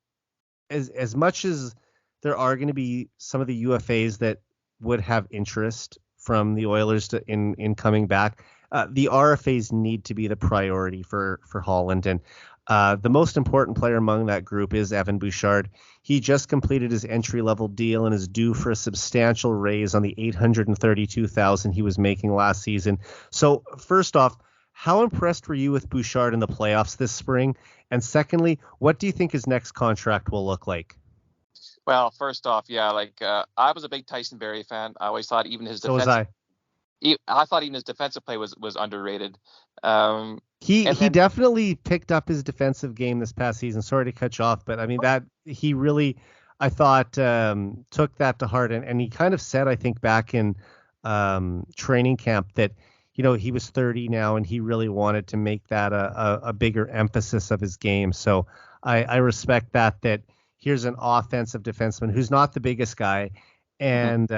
as much as there are going to be some of the UFAs that would have interest from the Oilers in coming back, the RFAs need to be the priority for Holland. And the most important player among that group is Evan Bouchard. He just completed his entry-level deal and is due for a substantial raise on the $832,000 he was making last season. So first off, how impressed were you with Bouchard in the playoffs this spring? And secondly, what do you think his next contract will look like? Well, first off, I was a big Tyson Barrie fan. I always thought even his defensive. So was I. I thought even his defensive play was underrated. He definitely picked up his defensive game this past season. Sorry to cut you off, but I mean that he really, I thought, took that to heart, and he kind of said, I think back in training camp that he was 30 now and he really wanted to make that a bigger emphasis of his game. So I respect that here's an offensive defenseman who's not the biggest guy. And,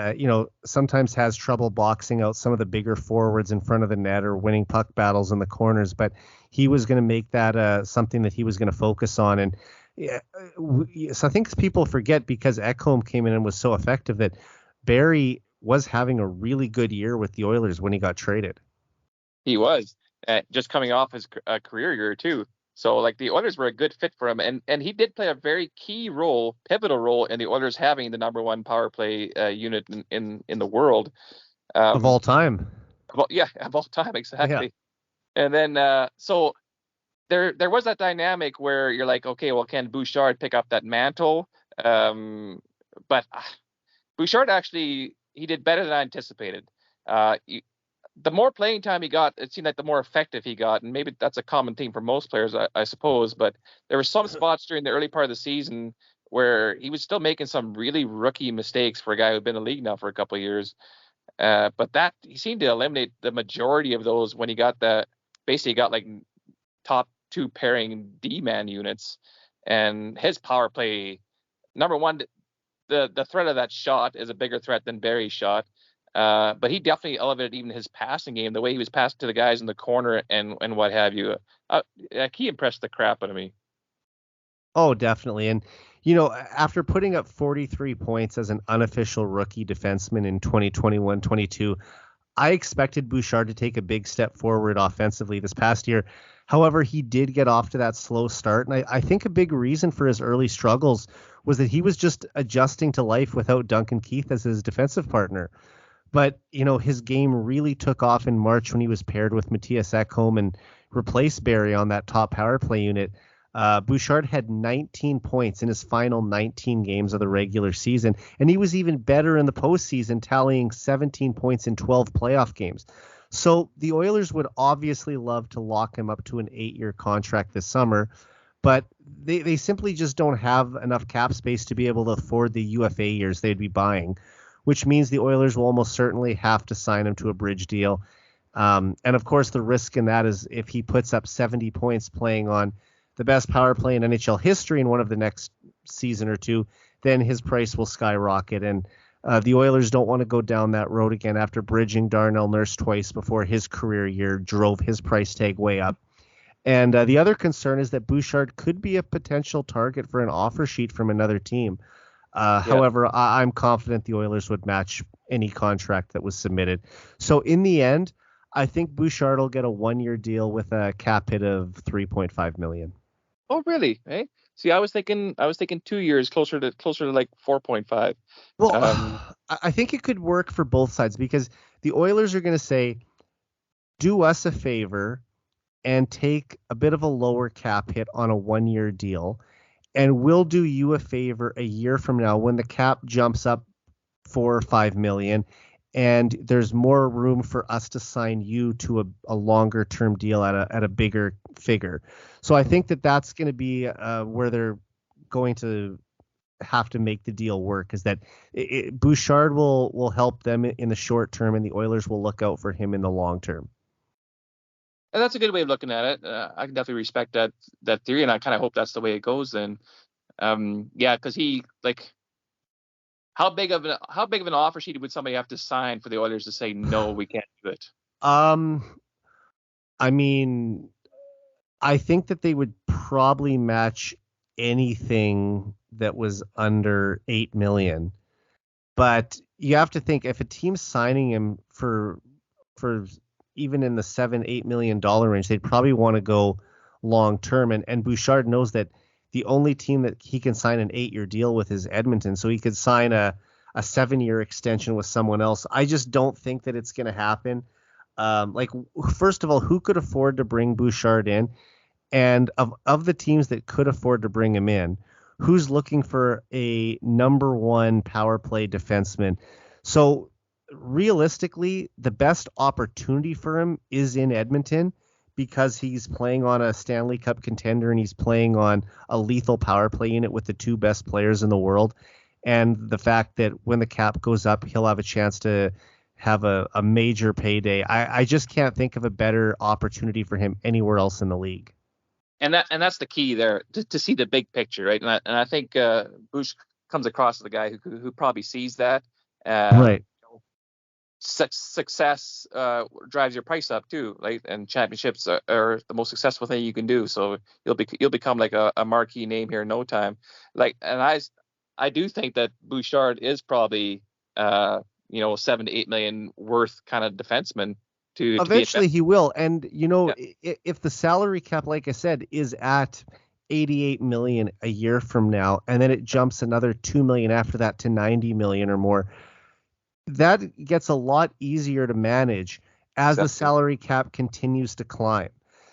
sometimes has trouble boxing out some of the bigger forwards in front of the net or winning puck battles in the corners. But he was going to make that something that he was going to focus on. And so I think people forget, because Ekholm came in and was so effective, that Barrie was having a really good year with the Oilers when he got traded. He was just coming off his career year, too. So the Oilers were a good fit for him, and he did play a very key role, pivotal role in the Oilers having the number one power play unit in the world of all time. Of all time, exactly. Yeah. And then so there was that dynamic where you're like, okay, well, can Bouchard pick up that mantle? But Bouchard actually, he did better than I anticipated. The more playing time he got, it seemed like the more effective he got. And maybe that's a common theme for most players, I suppose. But there were some spots during the early part of the season where he was still making some really rookie mistakes for a guy who'd been in the league now for a couple of years. But that he seemed to eliminate the majority of those when he got top 2 pairing D-man units. And his power play, number one, the threat of that shot is a bigger threat than Barrie's shot. But he definitely elevated even his passing game, the way he was passing to the guys in the corner and what have you. He impressed the crap out of me. Oh, definitely. And, after putting up 43 points as an unofficial rookie defenseman in 2021-22, I expected Bouchard to take a big step forward offensively this past year. However, he did get off to that slow start, and I think a big reason for his early struggles was that he was just adjusting to life without Duncan Keith as his defensive partner. But, his game really took off in March when he was paired with Matthias Ekholm and replaced Barrie on that top power play unit. Bouchard had 19 points in his final 19 games of the regular season, and he was even better in the postseason, tallying 17 points in 12 playoff games. So the Oilers would obviously love to lock him up to an 8-year contract this summer, but they simply just don't have enough cap space to be able to afford the UFA years they'd be buying, which means the Oilers will almost certainly have to sign him to a bridge deal. And of course, the risk in that is if he puts up 70 points playing on the best power play in NHL history in one of the next season or two, then his price will skyrocket. And the Oilers don't want to go down that road again after bridging Darnell Nurse twice before his career year drove his price tag way up. And the other concern is that Bouchard could be a potential target for an offer sheet from another team. However, I'm confident the Oilers would match any contract that was submitted. So in the end, I think Bouchard will get a 1-year deal with a cap hit of $3.5 million. Oh, really? Hey, see, I was thinking 2 years, closer to like 4.5. Well, I think it could work for both sides because the Oilers are going to say, do us a favor and take a bit of a lower cap hit on a 1-year deal, and we'll do you a favor a year from now when the cap jumps up $4 or $5 million, and there's more room for us to sign you to a longer term deal at a bigger figure. So I think that's going to be where they're going to have to make the deal work, is that Bouchard will help them in the short term, and the Oilers will look out for him in the long term. And that's a good way of looking at it. I can definitely respect that theory, and I kind of hope that's the way it goes then. Because he, like, how big of an offer sheet would somebody have to sign for the Oilers to say no, we can't do it? I mean, I think that they would probably match anything that was under $8 million. But you have to think, if a team's signing him for even in the $7-8 million range, they'd probably want to go long term. And Bouchard knows that the only team that he can sign an 8-year deal with is Edmonton. So he could sign a 7-year extension with someone else. I just don't think that it's going to happen. First of all, who could afford to bring Bouchard in? And of the teams that could afford to bring him in, who's looking for a number one power play defenseman? So realistically, the best opportunity for him is in Edmonton, because he's playing on a Stanley Cup contender and he's playing on a lethal power play unit with the two best players in the world. And the fact that when the cap goes up, he'll have a chance to have a major payday. I just can't think of a better opportunity for him anywhere else in the league. And that's the key there, to see the big picture, right? And I think Bush comes across as the guy who probably sees that. Right. Success drives your price up too, right? And championships are the most successful thing you can do. So you'll become like a marquee name here in no time. And I do think that Bouchard is probably $7 to $8 million worth kind of defenseman. Eventually he will. And if the salary cap, like I said, is at $88 million a year from now, and then it jumps another $2 million after that to $90 million or more, that gets a lot easier to manage as the salary cap continues to climb.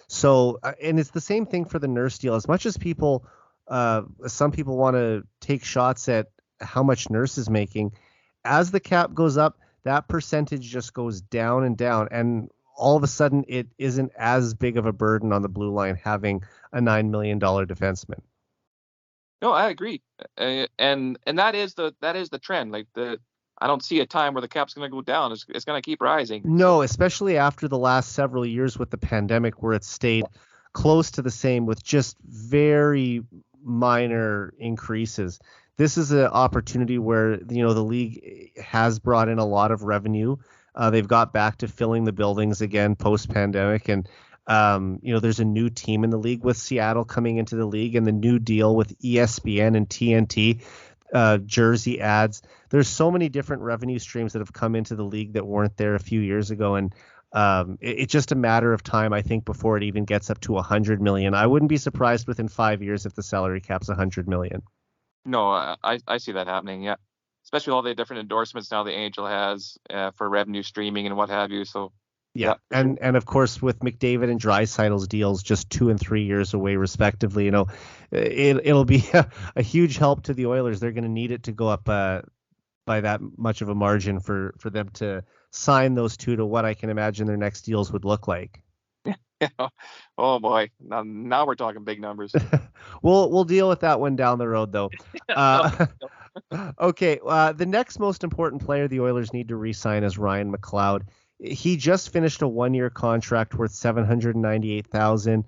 So, and it's the same thing for the Nurse deal. As much as some people want to take shots at how much Nurse is making, as the cap goes up, that percentage just goes down and down. And all of a sudden, it isn't as big of a burden on the blue line having a $9 million defenseman. No, I agree. And that is the trend. I don't see a time where the cap's going to go down. It's going to keep rising. No, especially after the last several years with the pandemic, where it stayed close to the same with just very minor increases. This is an opportunity where, the league has brought in a lot of revenue. They've got back to filling the buildings again post-pandemic. And, there's a new team in the league with Seattle coming into the league, and the new deal with ESPN and TNT. Jersey ads. There's so many different revenue streams that have come into the league that weren't there a few years ago, and It's just a matter of time, I think, before it even gets up to $100 million. I wouldn't be surprised within 5 years if the salary cap's $100 million. No, I see that happening. Yeah, especially with all the different endorsements now the NHL has for revenue streaming and what have you. So Yeah, sure. and of course with McDavid and Draisaitl's deals just 2 and 3 years away respectively, it'll be a huge help to the Oilers. They're going to need it to go up by that much of a margin for them to sign those two to what I can imagine their next deals would look like. Oh boy, now we're talking big numbers. We'll deal with that one down the road though. No. Okay, the next most important player the Oilers need to re-sign is Ryan McLeod. He just finished a 1-year contract worth $798,000.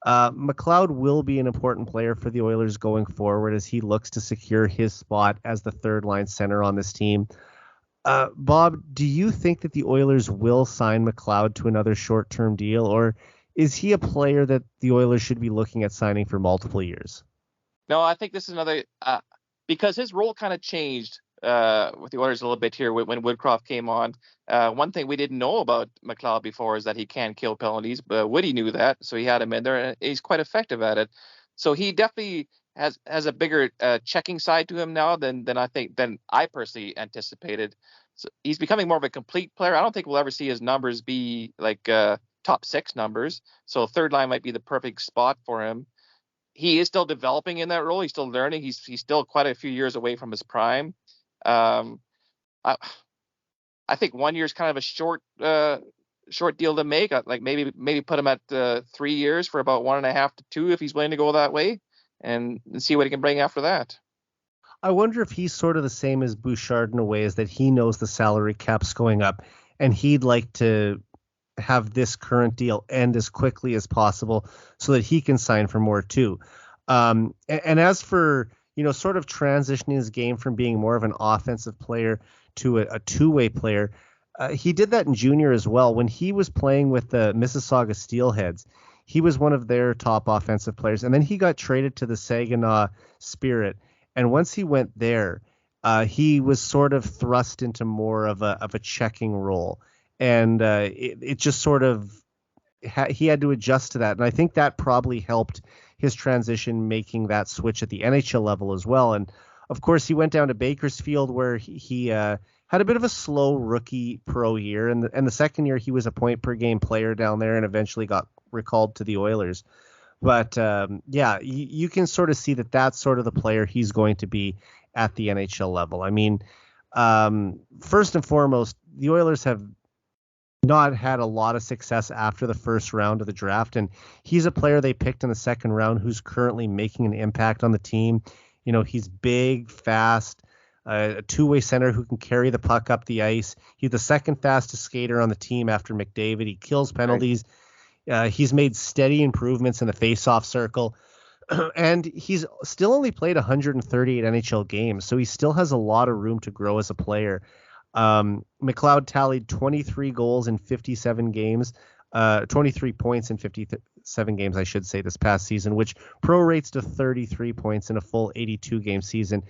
McLeod will be an important player for the Oilers going forward as he looks to secure his spot as the third line center on this team. Bob, do you think that the Oilers will sign McLeod to another short-term deal, or is he a player that the Oilers should be looking at signing for multiple years? No, I think this is another because his role kind of changed with the Oilers a little bit here when Woodcroft came on. One thing we didn't know about McLeod before is that he can kill penalties, but Woody knew that, so he had him in there, and he's quite effective at it. So he definitely has a bigger checking side to him now than I personally anticipated. So he's becoming more of a complete player. I don't think we'll ever see his numbers be like top 6 numbers. So third line might be the perfect spot for him. He is still developing in that role. He's still learning. He's still quite a few years away from his prime. I think 1 year is kind of a short deal to make. Like maybe put him at 3 years for about 1.5 to 2 if he's willing to go that way, and see what he can bring after that. I wonder if he's sort of the same as Bouchard in a way, is that he knows the salary cap's going up and he'd like to have this current deal end as quickly as possible so that he can sign for more too. And as for, sort of transitioning his game from being more of an offensive player to a two-way player, he did that in junior as well. When he was playing with the Mississauga Steelheads, he was one of their top offensive players. And then he got traded to the Saginaw Spirit. And once he went there, he was sort of thrust into more of a checking role. And it just sort of he had to adjust to that. And I think that probably helped his transition, making that switch at the NHL level as well. And of course, he went down to Bakersfield where he had a bit of a slow rookie pro year. And the second year, he was a point per game player down there and eventually got recalled to the Oilers. But you can sort of see that that's sort of the player he's going to be at the NHL level. I mean, first and foremost, the Oilers have not had a lot of success after the first round of the draft, and he's a player they picked in the second round who's currently making an impact on the team. He's big, fast, a two-way center who can carry the puck up the ice. He's the second fastest skater on the team after McDavid. He kills penalties. He's made steady improvements in the face-off circle, and he's still only played 138 NHL games, so he still has a lot of room to grow as a player. McLeod tallied 23 goals in 57 games, 23 points in 57 games, I should say, this past season, which prorates to 33 points in a full 82-game season.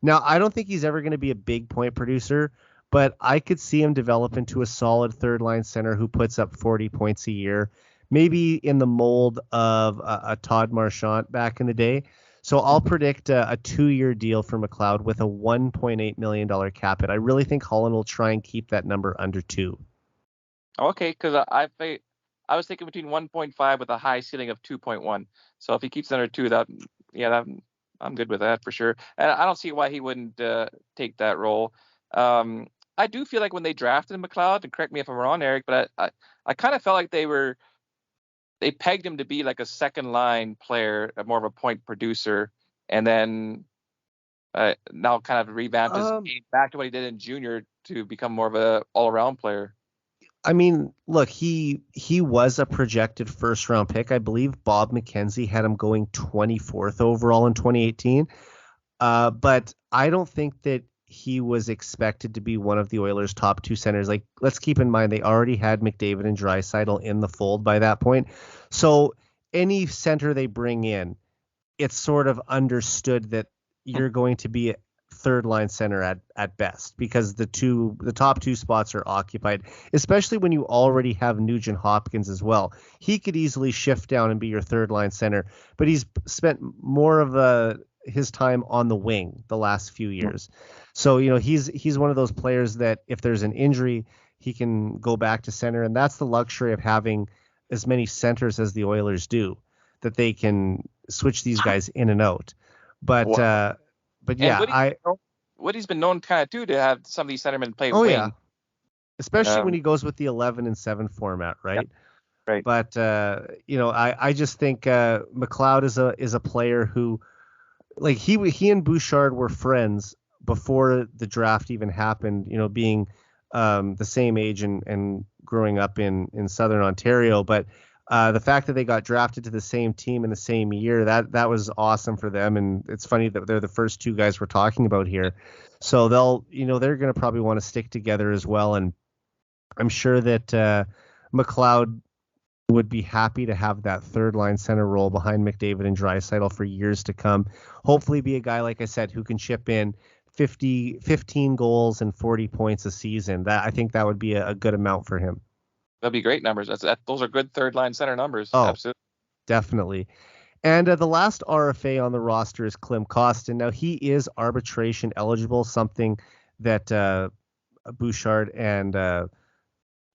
Now, I don't think he's ever going to be a big point producer, but I could see him develop into a solid third-line center who puts up 40 points a year, maybe in the mold of a Todd Marchant back in the day. So I'll predict a 2-year deal for McLeod with a $1.8 million cap hit. I really think Holland will try and keep that number under 2. Okay, because I was thinking between 1.5 with a high ceiling of 2.1. So if he keeps it under 2, I'm good with that for sure. And I don't see why he wouldn't take that role. I do feel like when they drafted McLeod, and correct me if I'm wrong, Eric, but I kind of felt like they pegged him to be like a second line player, more of a point producer, and then now kind of revamped his game back to what he did in junior to become more of a all around player. I mean, look, he was a projected first round pick. I believe Bob McKenzie had him going 24th overall in 2018. But I don't think that he was expected to be one of the Oilers' top 2 centers. Like, let's keep in mind, they already had McDavid and Draisaitl in the fold by that point. So any center they bring in, it's sort of understood that you're going to be third line center at best, because the top two spots are occupied, especially when you already have Nugent Hopkins as well. He could easily shift down and be your third line center, but he's spent more of his time on the wing the last few years. So, he's one of those players that if there's an injury, he can go back to center, and that's the luxury of having as many centers as the Oilers do, that they can switch these guys in and out. But Wow. but yeah, Woody's been known kind of too to have some of these centermen play oh wing. yeah, especially when he goes with the 11-7 format, right? Yeah, right. But I just think McLeod is a player who, like, he and Bouchard were friends before the draft even happened, being the same age and growing up in Southern Ontario. But the fact that they got drafted to the same team in the same year, that was awesome for them. And it's funny that they're the first two guys we're talking about here. So they're going to probably want to stick together as well. And I'm sure that McLeod would be happy to have that third line center role behind McDavid and Draisaitl for years to come. Hopefully be a guy, like I said, who can chip in 15 goals and 40 points a season. I think that would be a good amount for him. That'd be great numbers. Those are good third line center numbers. Oh, absolutely. Definitely. And the last RFA on the roster is Klim Kostin. Now, he is arbitration eligible, something that Bouchard and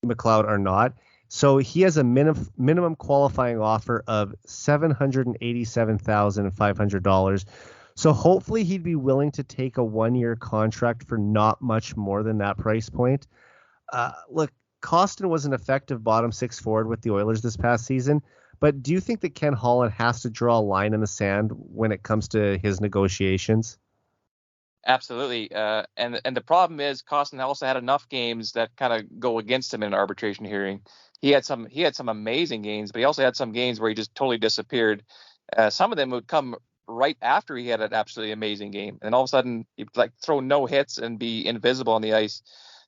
McLeod are not. So he has a minimum qualifying offer of $787,500. So hopefully he'd be willing to take a 1-year contract for not much more than that price point. Look, Kostin was an effective bottom six forward with the Oilers this past season, but do you think that Ken Holland has to draw a line in the sand when it comes to his negotiations? Absolutely. And the problem is Kostin also had enough games that kind of go against him in an arbitration hearing. He had some amazing games, but he also had some games where he just totally disappeared. Some of them would come right after he had an absolutely amazing game, and all of a sudden he'd like throw no hits and be invisible on the ice.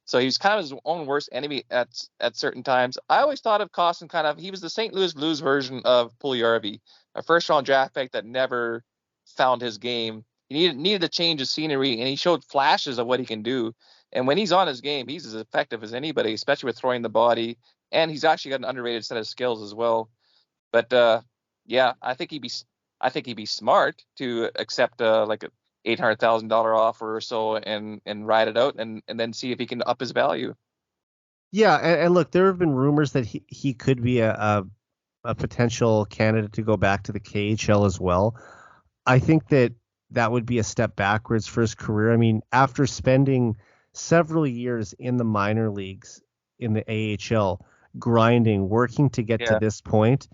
So he was kind of his own worst enemy at certain times. I always thought of Kostin he was the St. Louis Blues version of Puljujarvi, a first-round draft pick that never found his game. He needed to change his scenery, and he showed flashes of what he can do. And when he's on his game, he's as effective as anybody, especially with throwing the body. And he's actually got an underrated set of skills as well. But I think he'd be smart to accept like a $800,000 offer or so and ride it out and then see if he can up his value. Yeah, and look, there have been rumors that he could be a potential candidate to go back to the KHL as well. I think that would be a step backwards for his career. I mean, after spending several years in the minor leagues in the AHL, grinding, working to get to this point,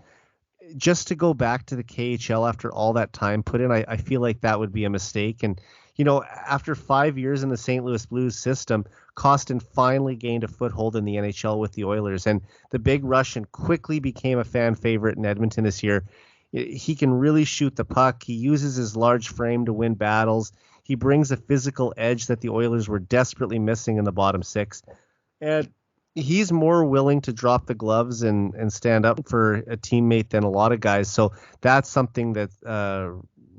just to go back to the KHL after all that time put in, I feel like that would be a mistake. And, after 5 years in the St. Louis Blues system, Kostin finally gained a foothold in the NHL with the Oilers. And the big Russian quickly became a fan favorite in Edmonton this year. He can really shoot the puck. He uses his large frame to win battles. He brings a physical edge that the Oilers were desperately missing in the bottom six. And he's more willing to drop the gloves and stand up for a teammate than a lot of guys. So that's something that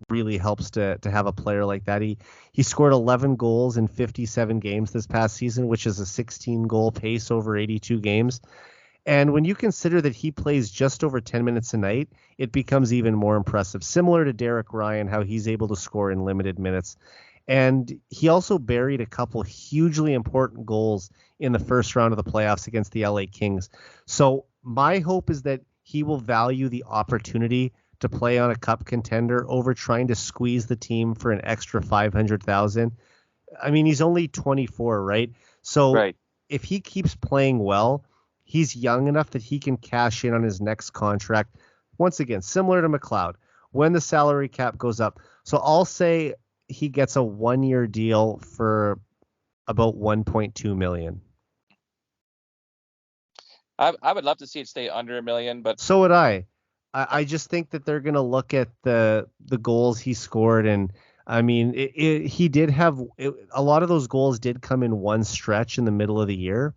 really helps to have a player like that. He scored 11 goals in 57 games this past season, which is a 16-goal pace over 82 games. And when you consider that he plays just over 10 minutes a night, it becomes even more impressive. Similar to Derek Ryan, how he's able to score in limited minutes. And he also buried a couple hugely important goals in the first round of the playoffs against the LA Kings. So my hope is that he will value the opportunity to play on a cup contender over trying to squeeze the team for an extra $500,000. I mean, he's only 24, right? So if he keeps playing well, he's young enough that he can cash in on his next contract. Once again, similar to McLeod, when the salary cap goes up. So I'll say he gets a 1-year deal for about $1.2 million. I would love to see it stay under $1 million, but so would I. I just think that they're going to look at the goals he scored, and I mean, he did have a lot of those goals did come in one stretch in the middle of the year,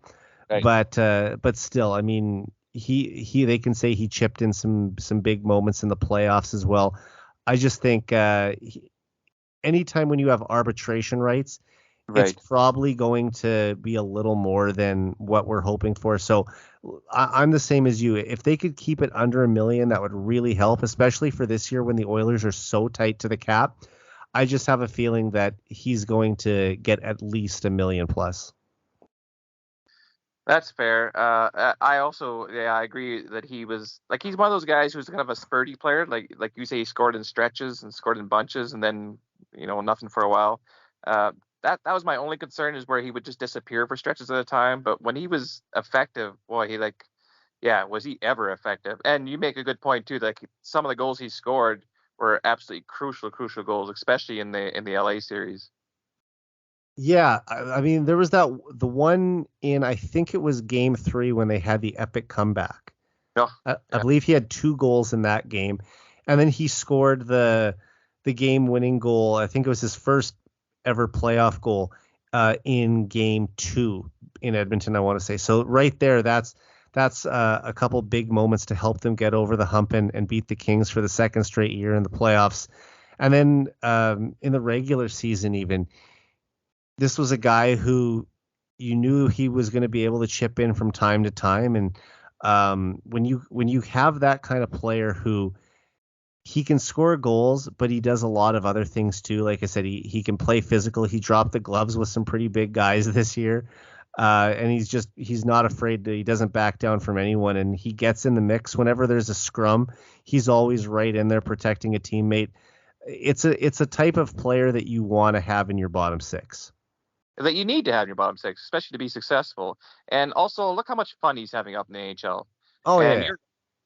but still, I mean, they can say he chipped in some big moments in the playoffs as well. I just think anytime when you have arbitration rights, it's Right. probably going to be a little more than what we're hoping for. So I'm the same as you. If they could keep it under $1 million, that would really help, especially for this year when the Oilers are so tight to the cap. I just have a feeling that he's going to get at least $1 million plus. That's fair. I also, yeah, I agree that he was like he's one of those guys who's kind of a spurty player. Like you say, he scored in stretches and scored in bunches, and then nothing for a while. Uh, that was my only concern is where he would just disappear for stretches at a time. But when he was effective, boy, yeah, was he ever effective? And you make a good point too. Like some of the goals he scored were absolutely crucial goals, especially in the LA series. Yeah, I mean, there was the one in, I think it was game 3 when they had the epic comeback. Oh, I yeah, believe he had 2 goals in that game, and then he scored the game winning goal. I think it was his first ever playoff goal in game 2 in Edmonton, I want to say. So right there, that's a couple big moments to help them get over the hump and beat the Kings for the second straight year in the playoffs. And then in the regular season, even this was a guy who you knew he was going to be able to chip in from time to time. And when you have that kind of player who he can score goals, but he does a lot of other things too. Like I said, he can play physical. He dropped the gloves with some pretty big guys this year. And he's not afraid he doesn't back down from anyone. And he gets in the mix whenever there's a scrum. He's always right in there protecting a teammate. It's a type of player that you want to have in your bottom six. that you need to have in your bottom six, especially to be successful. And also, look how much fun he's having up in the AHL. Oh And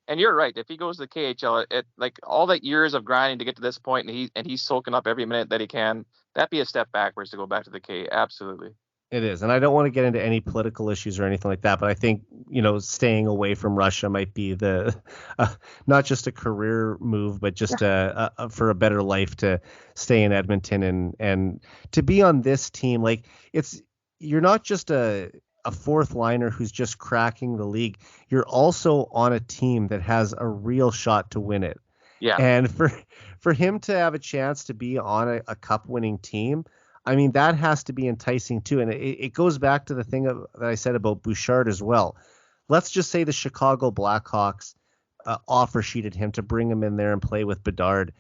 yeah. you're right. If he goes to the KHL, it like all that years of grinding to get to this point, and he's soaking up every minute that he can. That'd be a step backwards to go back to the K. Absolutely. It is. And I don't want to get into any political issues or anything like that, but I think, staying away from Russia might be not just a career move, but just for a better life to stay in Edmonton and to be on this team. Like you're not just a fourth liner who's just cracking the league. You're also on a team that has a real shot to win it. Yeah. And for him to have a chance to be on a cup winning team, I mean, that has to be enticing too. And it goes back to the thing that I said about Bouchard as well. Let's just say the Chicago Blackhawks offer sheeted him to bring him in there and play with Bedard.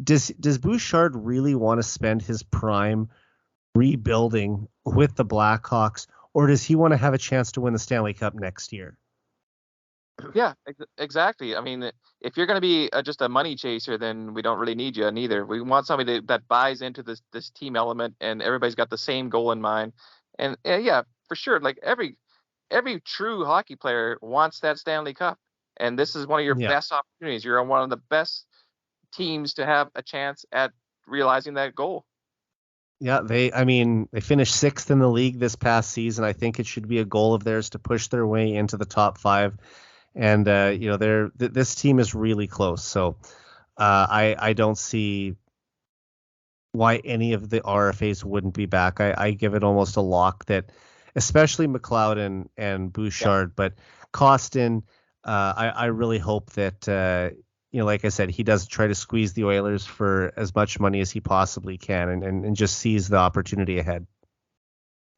Does Bouchard really want to spend his prime rebuilding with the Blackhawks, or does he want to have a chance to win the Stanley Cup next year? Yeah, exactly. I mean, if you're going to be just a money chaser, then we don't really need you neither. We want somebody that buys into this team element, and everybody's got the same goal in mind. And yeah, for sure, like every true hockey player wants that Stanley Cup, and this is one of your Yeah. best opportunities. You're on one of the best teams to have a chance at realizing that goal. Yeah, they finished 6th in the league this past season. I think it should be a goal of theirs to push their way into the top 5. And this team is really close. So I don't see why any of the RFAs wouldn't be back. I give it almost a lock that, especially McLeod and Bouchard, but Costin, I really hope that like I said, he doesn't try to squeeze the Oilers for as much money as he possibly can and just sees the opportunity ahead.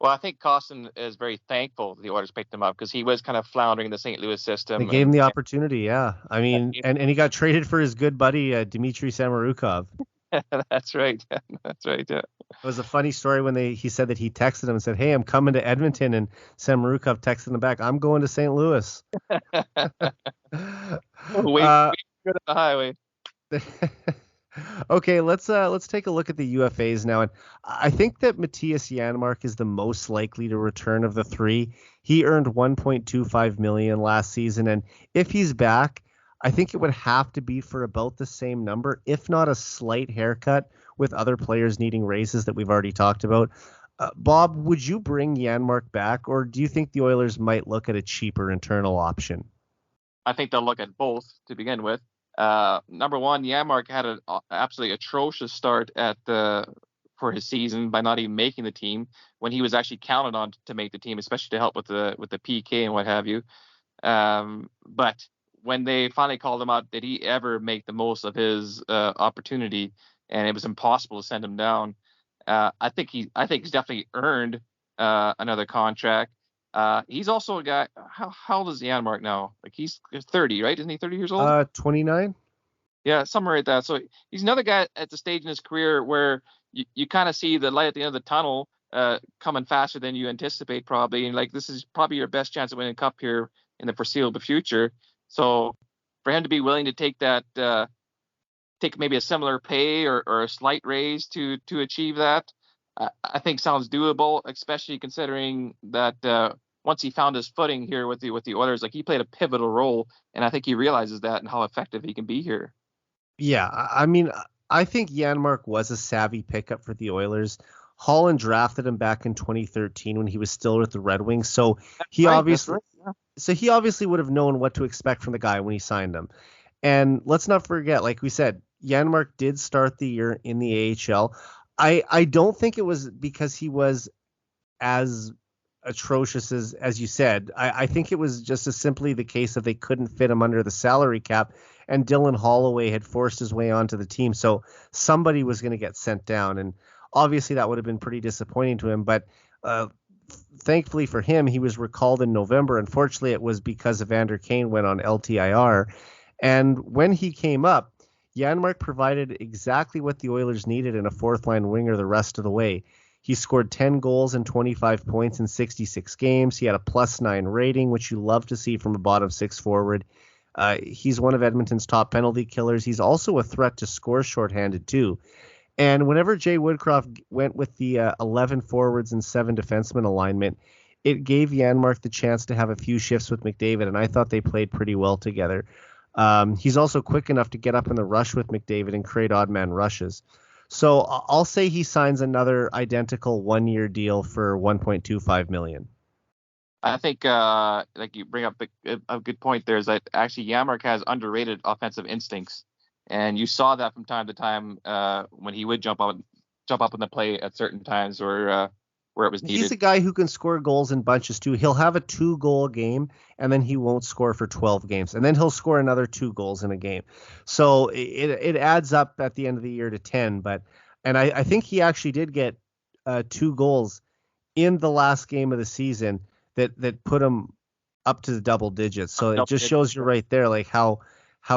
Well, I think Costin is very thankful the Oilers picked him up because he was kind of floundering in the St. Louis system. They gave him the opportunity, yeah. I mean, and he got traded for his good buddy Dmitry Samorukov. That's right. That's right. Yeah. It was a funny story when he said that he texted him and said, "Hey, I'm coming to Edmonton," and Samorukov texted him back, "I'm going to St. Louis." Wait, good at the highway. Okay, let's take a look at the UFAs now, and I think that Matthias Janmark is the most likely to return of the 3. He earned $1.25 million last season, and if he's back, I think it would have to be for about the same number, if not a slight haircut, with other players needing raises that we've already talked about. Bob, would you bring Janmark back, or do you think the Oilers might look at a cheaper internal option? I think they'll look at both to begin with. Number one, Janmark had an absolutely atrocious start for his season by not even making the team when he was actually counted on to make the team, especially to help with the PK and what have you. But when they finally called him out, did he ever make the most of his opportunity? and it was impossible to send him down. I think he's definitely earned another contract. He's also a guy. How old is Janmark now? Like he's 30, right? Isn't he 30 years old? 29. Yeah, somewhere like that. So he's another guy at the stage in his career where you kind of see the light at the end of the tunnel coming faster than you anticipate probably. And like this is probably your best chance of winning a cup here in the foreseeable future. So for him to be willing to take that, take maybe a similar pay or a slight raise to achieve that, I think sounds doable, especially considering that once he found his footing here with the Oilers, like he played a pivotal role, and I think he realizes that and how effective he can be here. Yeah, I mean, I think Janmark was a savvy pickup for the Oilers. Holland drafted him back in 2013 when he was still with the Red Wings, so he obviously would have known what to expect from the guy when he signed him. And let's not forget, like we said, Janmark did start the year in the AHL. I don't think it was because he was as atrocious as you said. I think it was just as simply the case that they couldn't fit him under the salary cap, and Dylan Holloway had forced his way onto the team, so somebody was going to get sent down, and obviously that would have been pretty disappointing to him. But thankfully for him, he was recalled in November. Unfortunately, it was because Evander Kane went on LTIR, and when he came up, Janmark provided exactly what the Oilers needed in a fourth-line winger the rest of the way. He scored 10 goals and 25 points in 66 games. He had a +9 rating, which you love to see from a bottom six forward. He's one of Edmonton's top penalty killers. He's also a threat to score shorthanded too. And whenever Jay Woodcroft went with the 11 forwards and 7 defensemen alignment, it gave Janmark the chance to have a few shifts with McDavid, and I thought they played pretty well together. He's also quick enough to get up in the rush with McDavid and create odd man rushes. So I'll say he signs another identical 1-year deal for $1.25 million. I think like you bring up a good point there is that actually Janmark has underrated offensive instincts, and you saw that from time to time when he would jump up in the play at certain times where it was needed. He's a guy who can score goals in bunches too. He'll have a 2-goal game, and then he won't score for 12 games, and then he'll score another 2 goals in a game. So it adds up at the end of the year to 10. And I think he actually did get 2 goals in the last game of the season that put him up to the double digits. So it just shows you right there, like how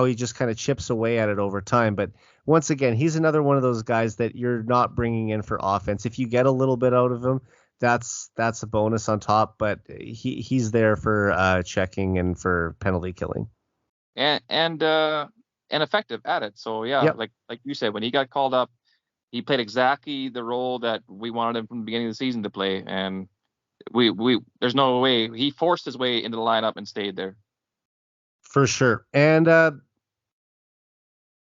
he just kind of chips away at it over time. But once again, he's another one of those guys that you're not bringing in for offense. If you get a little bit out of him, that's a bonus on top. But he's there for checking and for penalty killing, and effective at it. So yeah, yep. like you said, when he got called up, he played exactly the role that we wanted him from the beginning of the season to play, and we there's no way he forced his way into the lineup and stayed there. For sure. And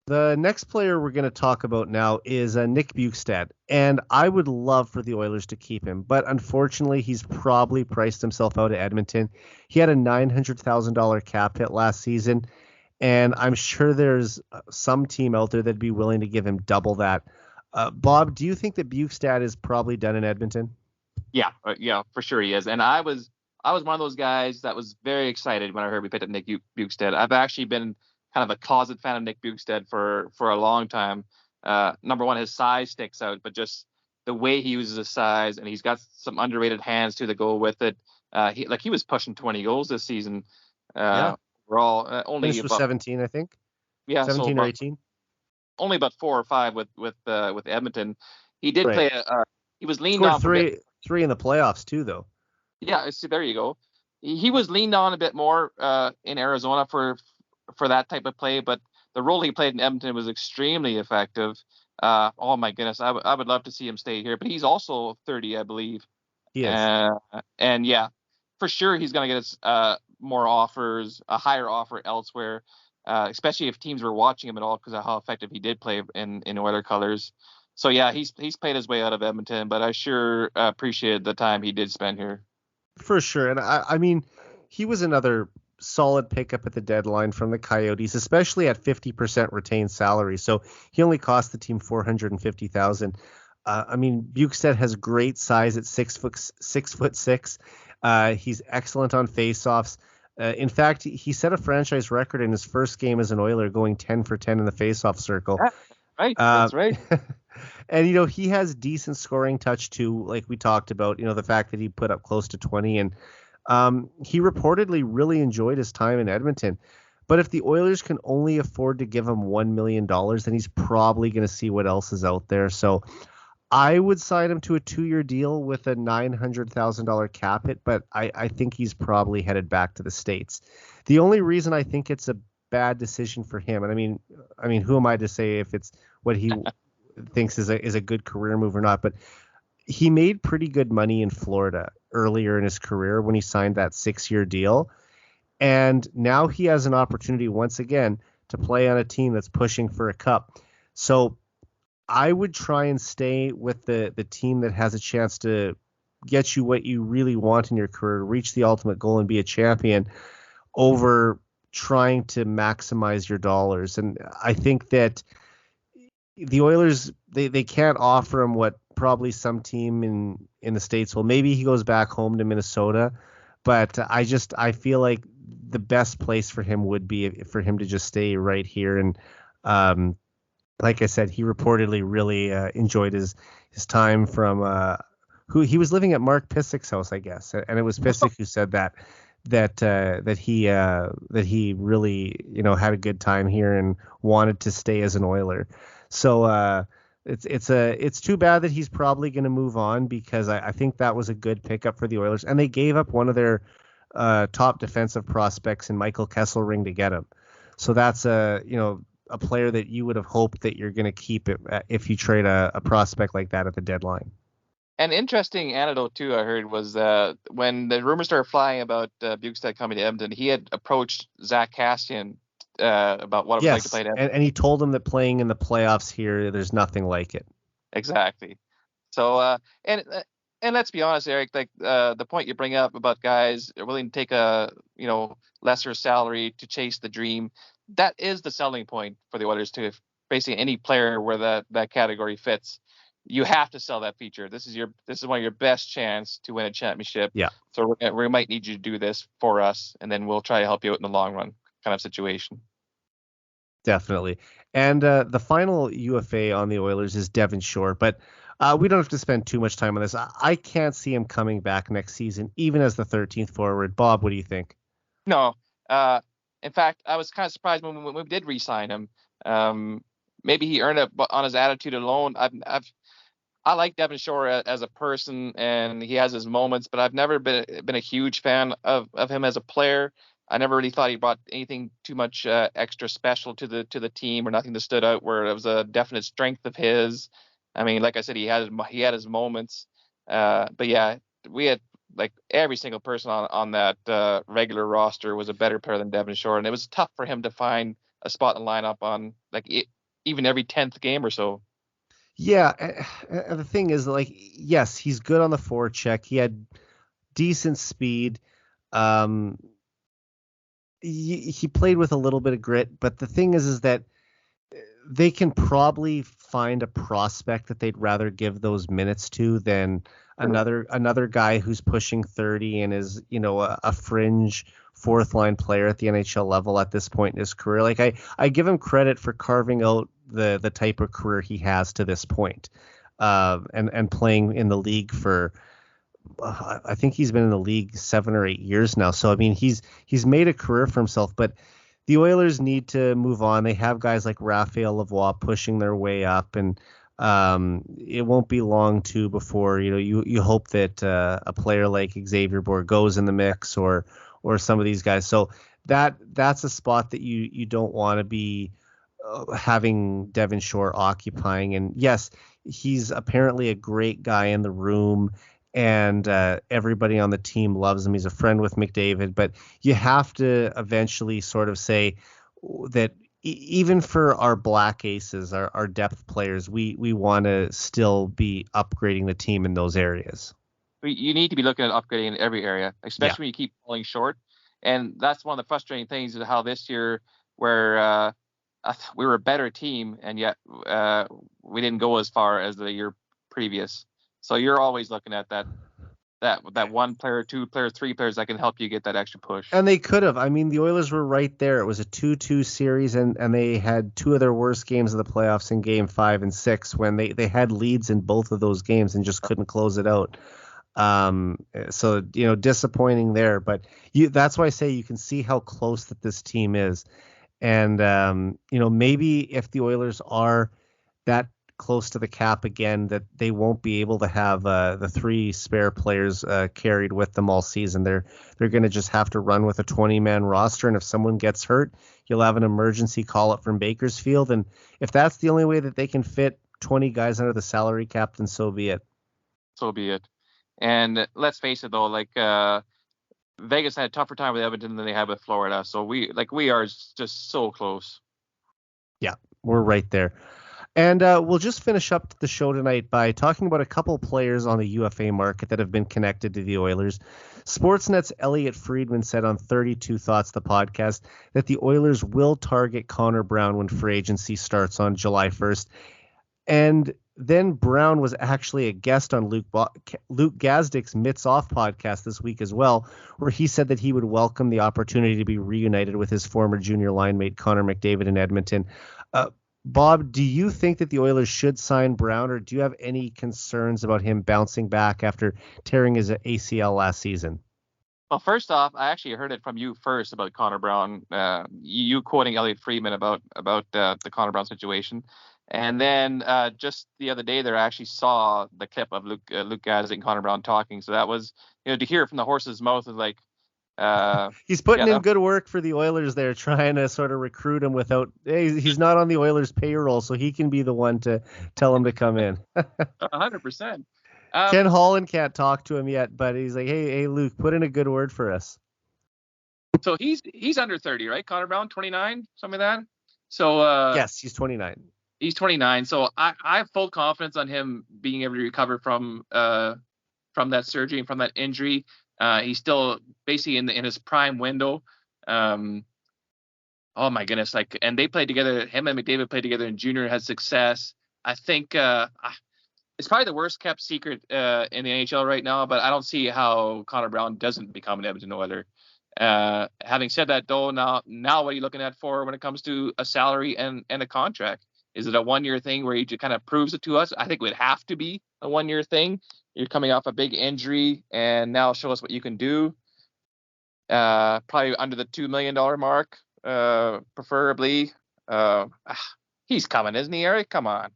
the next player we're going to talk about now is Nick Bjugstad, and I would love for the Oilers to keep him, but unfortunately he's probably priced himself out of Edmonton. He had a $900,000 cap hit last season, and I'm sure there's some team out there that'd be willing to give him double that. Bob, do you think that Bjugstad is probably done in Edmonton? Yeah, for sure he is. And I was one of those guys that was very excited when I heard we picked up Nick Bjugstad. I've actually been kind of a closet fan of Nick Bjugstad for a long time. Number one, his size sticks out, but just the way he uses his size, and he's got some underrated hands too that go with it. He was pushing 20 goals this season. Overall, only finished with 17, I think. Yeah, 17 or 18. Only about 4 or 5 with Edmonton. He did play. He was leaned on three in the playoffs too, though. Yeah, see, there you go. He was leaned on a bit more in Arizona for that type of play, but the role he played in Edmonton was extremely effective. Oh my goodness, I would love to see him stay here, but he's also 30, I believe. He is. And yeah, for sure he's going to get us more offers, a higher offer elsewhere, especially if teams were watching him at all because of how effective he did play in Oiler colors. So yeah, he's played his way out of Edmonton, but I sure appreciated the time he did spend here. For sure. And I mean, he was another solid pickup at the deadline from the Coyotes, especially at 50% retained salary. So he only cost the team $450,000. I mean, Bjugstad has great size at 6'6". He's excellent on faceoffs. In fact, he set a franchise record in his first game as an Oiler, going 10 for 10 in the faceoff circle. Right. Uh, That's right. and he has decent scoring touch too, like we talked about. The fact that he put up close to 20, and he reportedly really enjoyed his time in Edmonton. But if the Oilers can only afford to give him $1 million, then he's probably going to see what else is out there. So I would sign him to a 2-year deal with a $900,000 cap hit, but I think he's probably headed back to the States. The only reason I think it's a bad decision for him, and I mean, who am I to say if it's what he thinks is a good career move or not? But he made pretty good money in Florida earlier in his career when he signed that 6-year deal. And now he has an opportunity once again to play on a team that's pushing for a cup. So I would try and stay with the team that has a chance to get you what you really want in your career, reach the ultimate goal and be a champion, over trying to maximize your dollars. And I think that the Oilers, they can't offer him what probably some team in the States will. Maybe he goes back home to Minnesota, but I feel like the best place for him would be for him to just stay right here. And like I said, he reportedly really enjoyed his time from who he was living at Mark Pisic's house, I guess, and it was Pisic who said that he really had a good time here and wanted to stay as an Oiler. So it's too bad that he's probably going to move on, because I think that was a good pickup for the Oilers, and they gave up one of their top defensive prospects in Michael Kesselring to get him. So that's a player that you would have hoped that you're going to keep if you trade a prospect like that at the deadline. An interesting anecdote too I heard was when the rumors started flying about Bukestad coming to Edmonton, he had approached Zach Cassian about what it was like to play in Edmonton. And he told him that playing in the playoffs here, there's nothing like it. Exactly. So and let's be honest, Eric, like the point you bring up about guys willing to take a lesser salary to chase the dream, that is the selling point for the Oilers too. If basically any player where that category fits, you have to sell that feature. This is one of your best chance to win a championship. Yeah. So we might need you to do this for us, and then we'll try to help you out in the long run, kind of situation. Definitely. And the final UFA on the Oilers is Devin Shore, but we don't have to spend too much time on this. I can't see him coming back next season, even as the 13th forward. Bob, what do you think? No. In fact, I was kind of surprised when we did re-sign him. Maybe he earned it on his attitude alone. I like Devin Shore as a person, and he has his moments, but I've never been a huge fan of him as a player. I never really thought he brought anything too much extra special to the team, or nothing that stood out where it was a definite strength of his. I mean, like I said, he had his moments, but yeah, we had like every single person on that regular roster was a better player than Devin Shore, and it was tough for him to find a spot in the lineup on even every 10th game or so. Yeah, and the thing is, like, yes, he's good on the forecheck. He had decent speed. He played with a little bit of grit, but the thing is that they can probably find a prospect that they'd rather give those minutes to than another guy who's pushing 30 and is a fringe fourth line player at the NHL level at this point in his career. Like I give him credit for carving out the type of career he has to this point, and playing in the league for I think he's been in the league 7 or 8 years now. So I mean he's made a career for himself, but the Oilers need to move on. They have guys like Raphael Lavoie pushing their way up, and it won't be long too before you hope that a player like Xavier Bourgault goes in the mix, or some of these guys. So that's a spot that you don't want to be having Devin Shore occupying. And yes, he's apparently a great guy in the room, and everybody on the team loves him. He's a friend with McDavid, but you have to eventually sort of say that even for our black aces, our depth players, we want to still be upgrading the team in those areas. You need to be looking at upgrading in every area, especially when you keep falling short. And that's one of the frustrating things is how this year, where we were a better team, and yet we didn't go as far as the year previous. So you're always looking at that that one player, two players, three players that can help you get that extra push. And they could have. I mean, the Oilers were right there. It was a 2-2 series, and they had two of their worst games of the playoffs in Game 5 and 6 when they had leads in both of those games and just couldn't close it out. So, disappointing there. But that's why I say you can see how close that this team is. And, maybe if the Oilers are that close to the cap again, that they won't be able to have the three spare players carried with them all season. They're going to just have to run with a 20-man roster, and if someone gets hurt, you'll have an emergency call up from Bakersfield, and if that's the only way that they can fit 20 guys under the salary cap, then so be it. So be it. And let's face it though, like Vegas had a tougher time with Edmonton than they had with Florida, so we are just so close. Yeah, we're right there. And we'll just finish up the show tonight by talking about a couple players on the UFA market that have been connected to the Oilers. Sportsnet's Elliot Friedman said on 32 Thoughts, the podcast, that the Oilers will target Connor Brown when free agency starts on July 1st. And then Brown was actually a guest on Luke Gazdick's Mitts Off podcast this week as well, where he said that he would welcome the opportunity to be reunited with his former junior line mate Connor McDavid in Edmonton. Bob, do you think that the Oilers should sign Brown, or do you have any concerns about him bouncing back after tearing his ACL last season? Well, first off, I actually heard it from you first about Connor Brown, you quoting Elliot Friedman about the Connor Brown situation. And then just the other day there, I actually saw the clip of Luke Gazdick and Connor Brown talking. So that was, to hear it from the horse's mouth is like, he's putting in good work for the Oilers there, trying to sort of recruit him without. He's not on the Oilers payroll, so he can be the one to tell him to come in. 100%. Ken Holland can't talk to him yet, but he's like, hey, Luke, put in a good word for us. So he's under 30, right? Connor Brown, 29, something like that. So yes, he's 29. He's 29. So I have full confidence on him being able to recover from that surgery and from that injury. He's still basically in his prime window. Oh my goodness! And they played together. Him and McDavid played together in junior, had success. I think it's probably the worst kept secret in the NHL right now. But I don't see how Connor Brown doesn't become an Edmonton Oiler. Having said that, though, now what are you looking at for when it comes to a salary and a contract? Is it a 1-year thing where he just kind of proves it to us? I think it would have to be a 1-year thing. You're coming off a big injury, and now show us what you can do. Probably under the $2 million mark, preferably. He's coming, isn't he, Eric? Come on.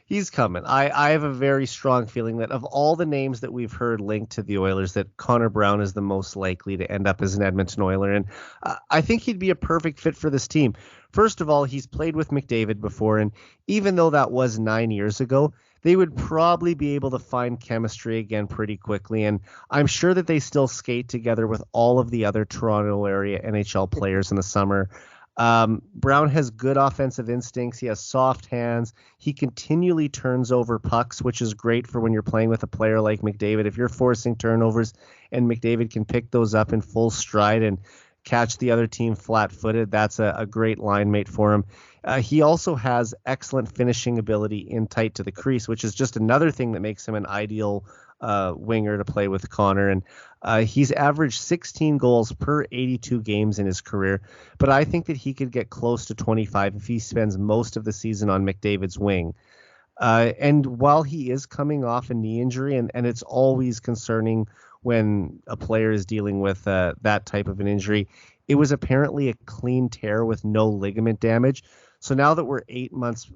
He's coming. I have a very strong feeling that of all the names that we've heard linked to the Oilers, that Connor Brown is the most likely to end up as an Edmonton Oiler. And I think he'd be a perfect fit for this team. First of all, he's played with McDavid before, and even though that was 9 years ago, they would probably be able to find chemistry again pretty quickly. And I'm sure that they still skate together with all of the other Toronto area NHL players in the summer. Brown has good offensive instincts. He has soft hands. He continually turns over pucks, which is great for when you're playing with a player like McDavid. If you're forcing turnovers and McDavid can pick those up in full stride and catch the other team flat-footed, that's a great line mate for him. He also has excellent finishing ability in tight to the crease, which is just another thing that makes him an ideal winger to play with Connor. And he's averaged 16 goals per 82 games in his career, but I think that he could get close to 25 if he spends most of the season on McDavid's wing. And while he is coming off a knee injury, and it's always concerning when a player is dealing with that type of an injury, it was apparently a clean tear with no ligament damage. So now that we're 8 months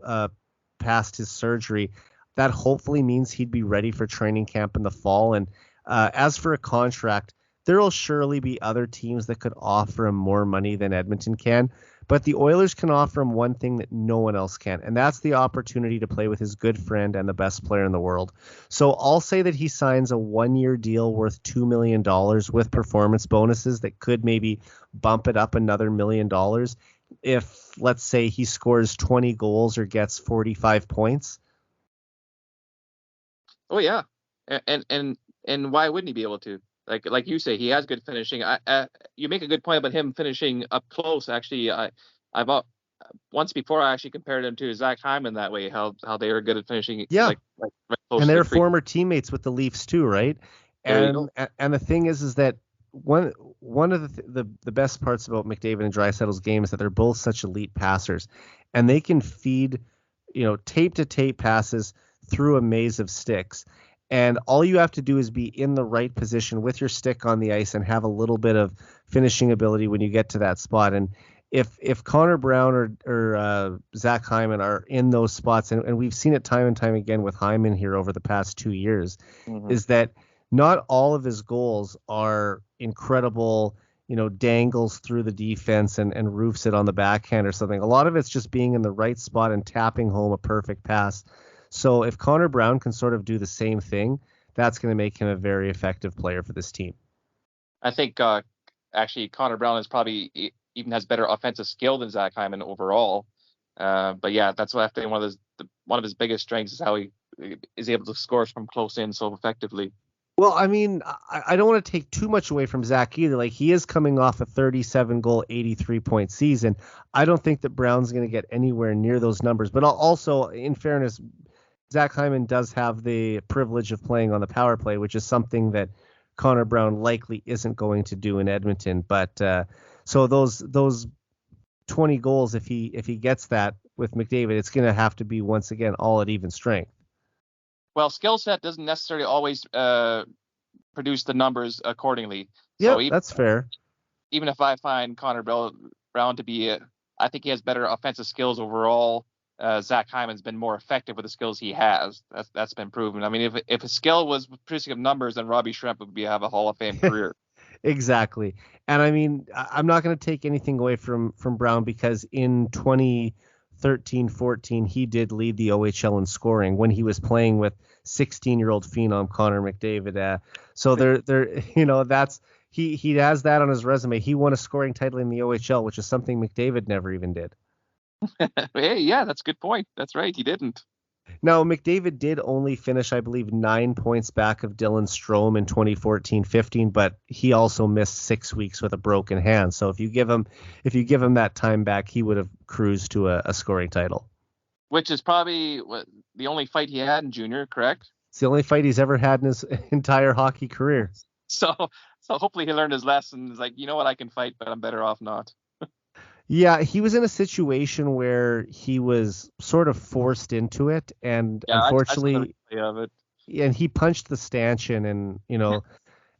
past his surgery, that hopefully means he'd be ready for training camp in the fall. And as for a contract, there will surely be other teams that could offer him more money than Edmonton can. But the Oilers can offer him one thing that no one else can, and that's the opportunity to play with his good friend and the best player in the world. So I'll say that he signs a 1-year deal worth $2 million with performance bonuses that could maybe bump it up another $1 million if, let's say, he scores 20 goals or gets 45 points. Oh, yeah. And why wouldn't he be able to? Like you say, he has good finishing. You make a good point about him finishing up close. Actually, I've once before I actually compared him to Zach Hyman that way. How they are good at finishing. Yeah, like close and to they're the crease. former teammates with the Leafs too, right? There you go. And the thing is that one of the best parts about McDavid and Draisaitl's game is that they're both such elite passers, and they can feed, tape to tape passes through a maze of sticks. And all you have to do is be in the right position with your stick on the ice and have a little bit of finishing ability when you get to that spot. And if Connor Brown or Zach Hyman are in those spots, and we've seen it time and time again with Hyman here over the past 2 years, is that not all of his goals are incredible, dangles through the defense and roofs it on the backhand or something. A lot of it's just being in the right spot and tapping home a perfect pass. So if Connor Brown can sort of do the same thing, that's going to make him a very effective player for this team. I think actually Connor Brown is probably even has better offensive skill than Zach Hyman overall. But yeah, that's what I think one of his biggest strengths is how he is able to score from close in so effectively. Well, I mean, I don't want to take too much away from Zach either. Like, he is coming off a 37-goal, 83-point season. I don't think that Brown's going to get anywhere near those numbers. But also, in fairness, Zach Hyman does have the privilege of playing on the power play, which is something that Connor Brown likely isn't going to do in Edmonton. But so those 20 goals, if he gets that with McDavid, it's going to have to be once again all at even strength. Well, skill set doesn't necessarily always produce the numbers accordingly. Yeah, so that's fair. Even if I find Connor Brown to be, I think he has better offensive skills overall. Zach Hyman's been more effective with the skills he has. That's been proven. I mean, if his skill was producing numbers, then Robbie Schremp would have a Hall of Fame career. Exactly. And I mean, I'm not going to take anything away from Brown, because in 2013-14, he did lead the OHL in scoring when he was playing with 16-year-old phenom Connor McDavid. So that's he has that on his resume. He won a scoring title in the OHL, which is something McDavid never even did. Hey, yeah, that's a good point. That's right. He didn't. Now, McDavid did only finish, I believe, 9 points back of Dylan Strome in 2014-15, but he also missed 6 weeks with a broken hand. So if you give him that time back, he would have cruised to a scoring title. Which is probably the only fight he had in junior, correct? It's the only fight he's ever had in his entire hockey career. So hopefully he learned his lesson. He's like, you know what, I can fight, but I'm better off not. Yeah, he was in a situation where he was sort of forced into it, and unfortunately, and he punched the stanchion, and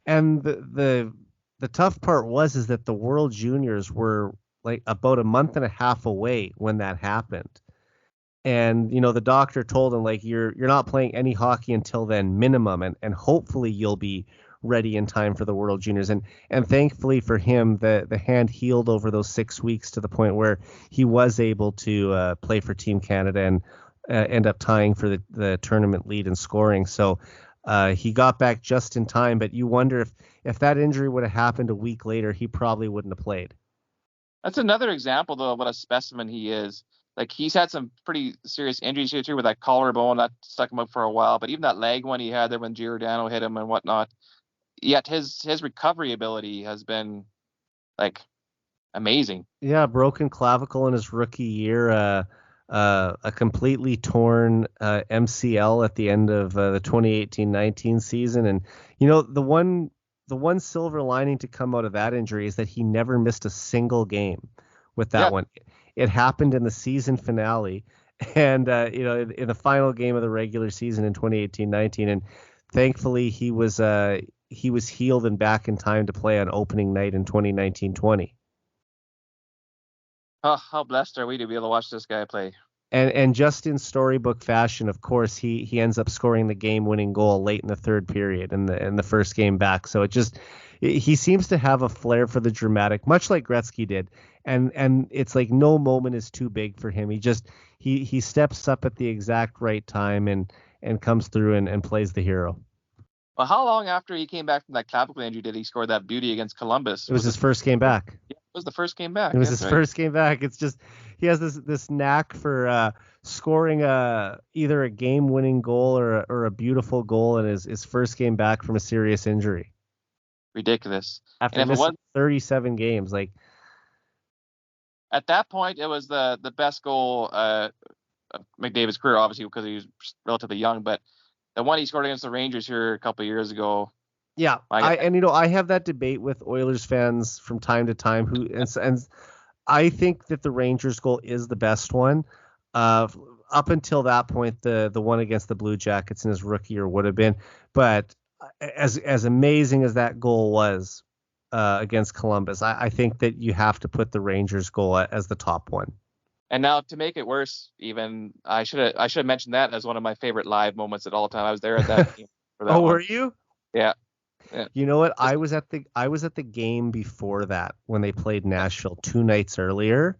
and the tough part is that the World Juniors were like about a month and a half away when that happened, and the doctor told him, like, you're not playing any hockey until then, minimum, and hopefully you'll be ready in time for the World Juniors. And thankfully for him, the hand healed over those 6 weeks to the point where he was able to play for Team Canada and end up tying for the tournament lead in scoring. So he got back just in time, but you wonder if that injury would have happened a week later, he probably wouldn't have played. That's another example, though, of what a specimen he is. Like, he's had some pretty serious injuries here too, with that collarbone that stuck him up for a while, but even that leg one he had there when Giordano hit him and whatnot. Yet his recovery ability has been like amazing. Yeah, broken clavicle in his rookie year, a completely torn MCL at the end of the 2018-19 season, and the one silver lining to come out of that injury is that he never missed a single game with that one. It happened in the season finale, and in the final game of the regular season in 2018-19, and thankfully he was healed and back in time to play on opening night in 2019-20. Oh, how blessed are we to be able to watch this guy play. And just in storybook fashion, of course, he ends up scoring the game-winning goal late in the third period in the first game back. So he seems to have a flair for the dramatic, much like Gretzky did. And it's like no moment is too big for him. He steps up at the exact right time and comes through and plays the hero. Well, how long after he came back from that clavicle injury did he score that beauty against Columbus? It was his first game back. Yeah, it was the first game back. It was his first game back. It's just he has this knack for scoring either a game-winning goal or a beautiful goal in his first game back from a serious injury. Ridiculous. After missing 37 games, like at that point, it was the best goal of McDavid's career, obviously because he was relatively young, but the one he scored against the Rangers here a couple of years ago, Yeah, My guy. I have that debate with Oilers fans from time to time and I think that the Rangers goal is the best one. Uh, Up until that point, the one against the Blue Jackets in his rookie year would have been, but as amazing as that goal was against Columbus, I think that you have to put the Rangers goal as the top one. And now to make it worse, even I should have mentioned that as one of my favorite live moments at all time. I was there at that game for Oh, that were one. you? Yeah. Yeah. You know what? Just, I was at the game before that when they played Nashville 2 nights earlier,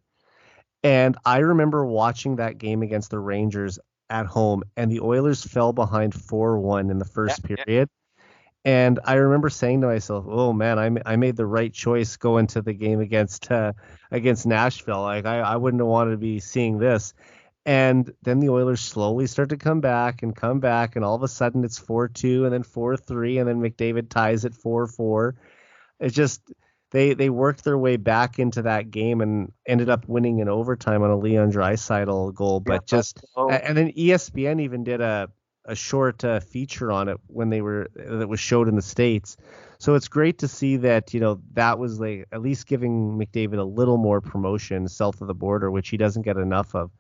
and I remember watching that game against the Rangers at home, and the Oilers fell behind 4-1 in the yeah. first Yeah. period. And I remember saying to myself, "Oh man, I made the right choice going to the game against Nashville. Like I wouldn't have wanted to be seeing this." And then the Oilers slowly start to come back, and all of a sudden it's 4-2 and then 4-3, and then McDavid ties it 4-4. It's just they worked their way back into that game and ended up winning in overtime on a Leon Draisaitl goal. Yeah. But just and then ESPN even did a short feature on it when that was showed in the States. So it's great to see that, that was like at least giving McDavid a little more promotion south of the border, which he doesn't get enough of.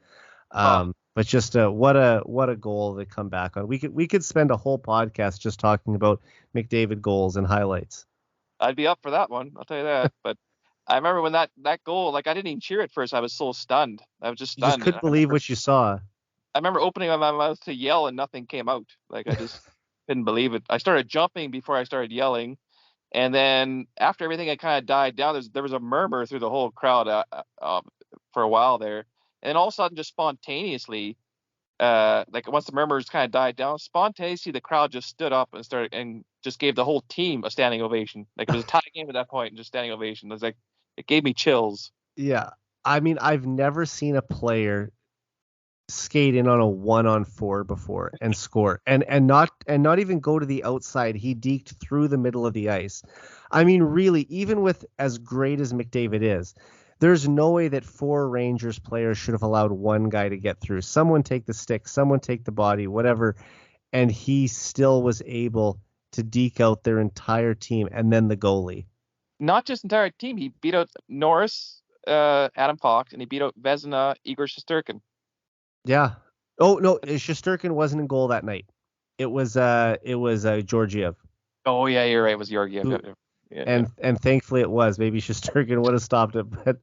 But just what a goal to come back on. We could spend a whole podcast just talking about McDavid goals and highlights. I'd be up for that one. I'll tell you that. But I remember when that goal, like I didn't even cheer at first. I was so stunned. I was just You just stunned. couldn't believe what you saw. I remember opening my mouth to yell and nothing came out. Like I just couldn't believe it. I started jumping before I started yelling. And then after everything had kind of died down, there was a murmur through the whole crowd for a while there. And then all of a sudden, just spontaneously, like once the murmurs kind of died down, spontaneously the crowd just stood up and started and just gave the whole team a standing ovation. Like it was a tie game at that point, and just standing ovation. It was like it gave me chills. Yeah. I mean, I've never seen a player skate in on a 1-on-4 before and score and not even go to the outside. He deked through the middle of the ice. I mean, really, even with as great as McDavid is, there's no way that 4 Rangers players should have allowed one guy to get through. Someone take the stick, someone take the body, whatever, and he still was able to deke out their entire team and then the goalie. Not just entire team. He beat out Norris, Adam Fox, and he beat out Vezina, Igor Shesterkin. Yeah. Oh no, Shesterkin wasn't in goal that night. It was Georgiev. Oh yeah, you're right. It was Georgiev. And thankfully it was. Maybe Shesterkin would have stopped it, but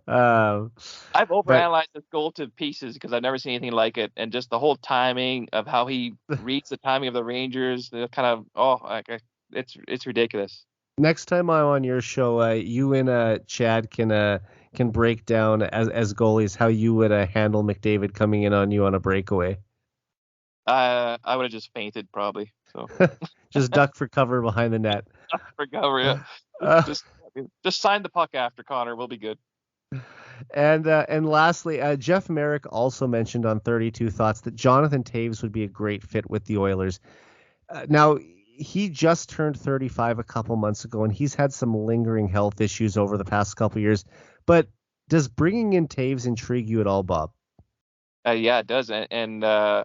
I've overanalyzed this goal to pieces because I've never seen anything like it, and just the whole timing of how he reads the timing of the Rangers, kind of it's ridiculous. Next time I'm on your show, you and Chad can break down as goalies how you would handle McDavid coming in on you on a breakaway. I would have just fainted probably. So just duck for cover behind the net. Duck for cover, yeah. Just sign the puck after, Connor. We'll be good. And lastly, Jeff Merrick also mentioned on 32 Thoughts that Jonathan Toews would be a great fit with the Oilers. Now, he just turned 35 a couple months ago, and he's had some lingering health issues over the past couple years. But does bringing in Toews intrigue you at all, Bob? Yeah, it does, and I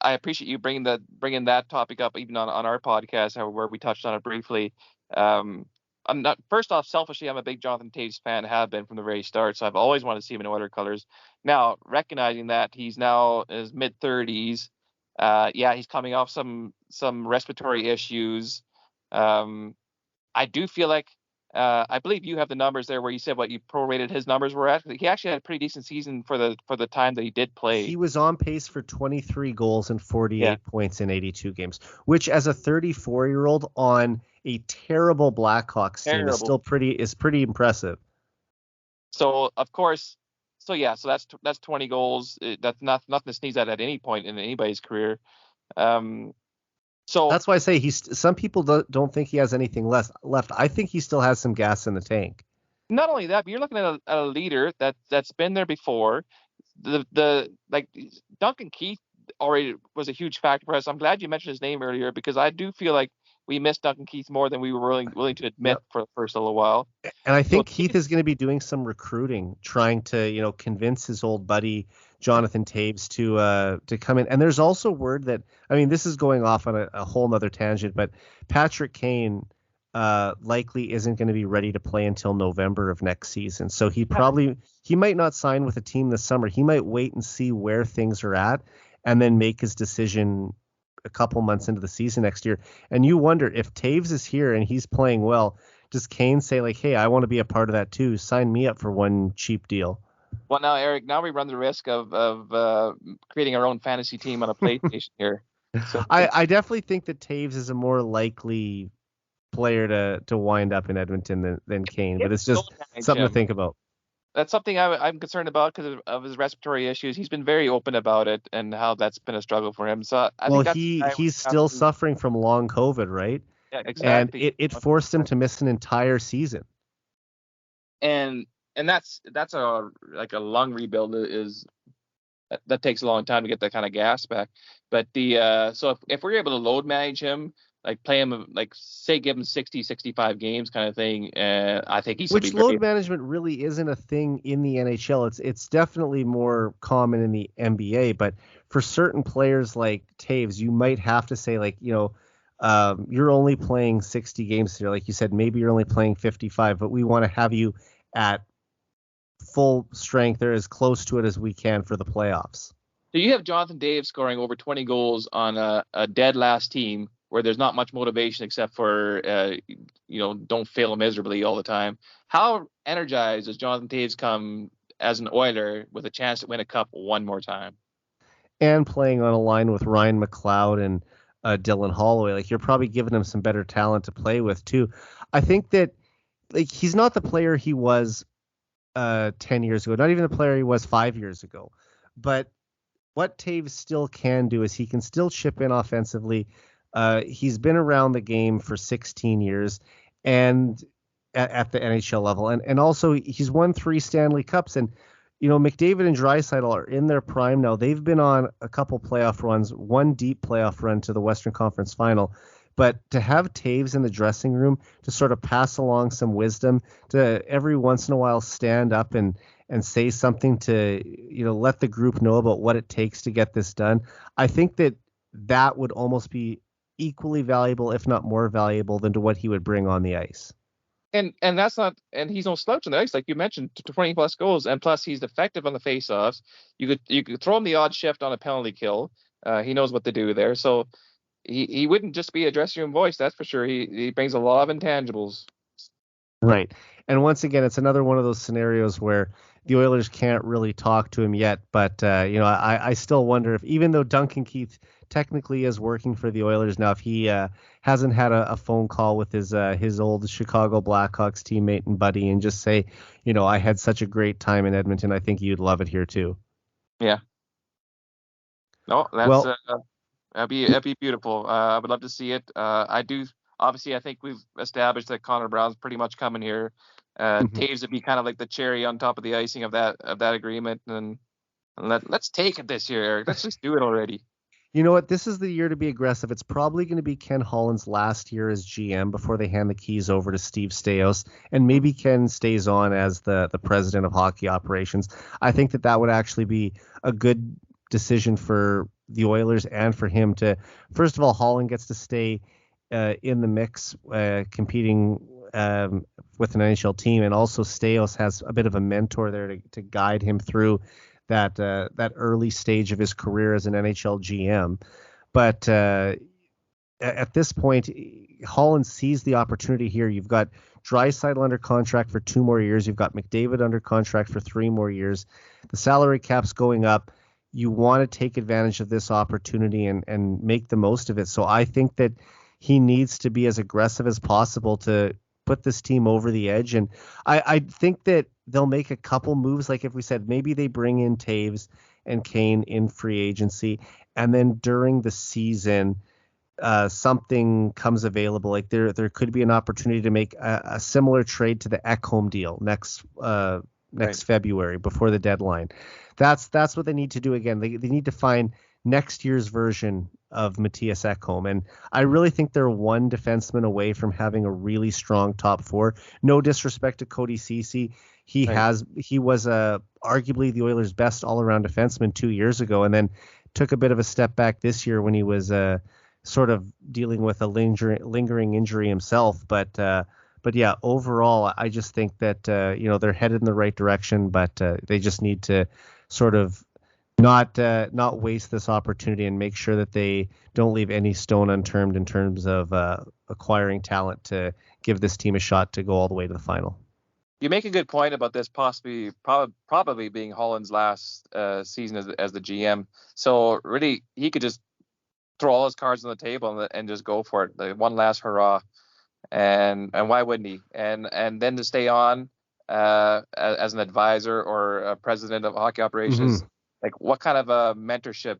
appreciate you bringing that topic up even on our podcast, where we touched on it briefly. I'm not, first off, selfishly, I'm a big Jonathan Toews fan, have been from the very start, so I've always wanted to see him in Oilers colors. Now, recognizing that he's now in his mid-30s, he's coming off some respiratory issues. I do feel like I believe you have the numbers there where you said what you prorated his numbers were at. He actually had a pretty decent season for the time that he did play. He was on pace for 23 goals and 48 points in 82 games, which as a 34-year-old on a terrible Blackhawks team is pretty impressive. So of course, so that's 20 goals. That's nothing to sneeze at any point in anybody's career. So that's why I say some people don't think he has anything left. I think he still has some gas in the tank. Not only that, but you're looking at a leader that's been there before. Like Duncan Keith already was a huge factor for us. I'm glad you mentioned his name earlier because I do feel like we missed Duncan Keith more than we were willing to admit for the first little while. And I think Keith is going to be doing some recruiting, trying to convince his old buddy Jonathan Taves to come in. And there's also word that, I mean, this is going off on a whole nother tangent, but Patrick Kane likely isn't going to be ready to play until November of next season. So he might not sign with a team this summer. He might wait and see where things are at and then make his decision a couple months into the season next year. And you wonder, if Taves is here and he's playing well, does Kane say like, hey, I want to be a part of that too. Sign me up for one cheap deal. Well, now, Eric, now we run the risk of creating our own fantasy team on a PlayStation here. So I definitely think that Taves is a more likely player to wind up in Edmonton than Kane, but it's just something to think about. That's something I'm concerned about because of his respiratory issues. He's been very open about it and how that's been a struggle for him. So I think he's still suffering from long COVID, right? Yeah, exactly. And it forced him to miss an entire season. And that's a lung rebuild that takes a long time to get that kind of gas back. But so if we're able to load manage him, like play him, like say give him 60, 65 games kind of thing, I think he's which load management really isn't a thing in the NHL. It's definitely more common in the NBA, but for certain players like Taves, you might have to say like, you're only playing 60 games here. Like you said, maybe you're only playing 55, but we want to have you at full strength or as close to it as we can for the playoffs. So you have Jonathan Taves scoring over 20 goals on a dead last team where there's not much motivation except for, don't fail miserably all the time. How energized does Jonathan Taves come as an Oiler with a chance to win a cup one more time? And playing on a line with Ryan McLeod and Dylan Holloway, like you're probably giving him some better talent to play with too. I think that like he's not the player he was 10 years ago, not even the player he was 5 years ago. But what Taves still can do is he can still chip in offensively. He's been around the game for 16 years and at the NHL level. And also he's won 3 Stanley Cups. And, McDavid and Draisaitl are in their prime now. They've been on a couple playoff runs, one deep playoff run to the Western Conference Final. But to have Taves in the dressing room to sort of pass along some wisdom, to every once in a while stand up and say something to, let the group know about what it takes to get this done, I think that would almost be equally valuable, if not more valuable, than to what he would bring on the ice. And that's not, and he's no slouch on the ice, like you mentioned, 20 plus goals, and plus he's effective on the faceoffs. You could throw him the odd shift on a penalty kill. He knows what to do there, so he wouldn't just be a dressing room voice, that's for sure. He brings a lot of intangibles. Right, and once again, it's another one of those scenarios where the Oilers can't really talk to him yet, but I still wonder if, even though Duncan Keith technically is working for the Oilers now, if he hasn't had a phone call with his old Chicago Blackhawks teammate and buddy and just say, I had such a great time in Edmonton. I think you'd love it here too. Yeah. No, that'd be beautiful. I would love to see it. I do. Obviously, I think we've established that Connor Brown's pretty much coming here. Taves would be kind of like the cherry on top of the icing of that agreement, and let's take it this year, Eric. Let's just do it already. You know what? This is the year to be aggressive. It's probably going to be Ken Holland's last year as GM before they hand the keys over to Steve Staios, and maybe Ken stays on as the president of hockey operations. I think that would actually be a good decision for the Oilers and for him to, first of all, Holland gets to stay in the mix, competing with an NHL team, and also Staios has a bit of a mentor there to guide him through that early stage of his career as an NHL GM. But at this point, Holland sees the opportunity here. You've got Draisaitl under contract for 2 more years. You've got McDavid under contract for 3 more years. The salary cap's going up. You want to take advantage of this opportunity and make the most of it. So I think that he needs to be as aggressive as possible to put this team over the edge. And I think that they'll make a couple moves. Like if we said, maybe they bring in Taves and Kane in free agency, and then during the season, something comes available. Like there could be an opportunity to make a similar trade to the Ekholm deal next February before the deadline. That's what they need to do again. They need to find next year's version of Matthias Ekholm. And I really think they're one defenseman away from having a really strong top four. No disrespect to Cody Ceci. He was arguably the Oilers' best all-around defenseman 2 years ago, and then took a bit of a step back this year when he was sort of dealing with a lingering injury himself. But yeah, overall, I just think that they're headed in the right direction, but they just need to sort of not waste this opportunity and make sure that they don't leave any stone unturned in terms of acquiring talent to give this team a shot to go all the way to the final. You make a good point about this probably being Holland's last season as the GM. So really, he could just throw all his cards on the table and just go for it. Like one last hurrah. And why wouldn't he? And then to stay on as an advisor or a president of hockey operations, like what kind of a mentorship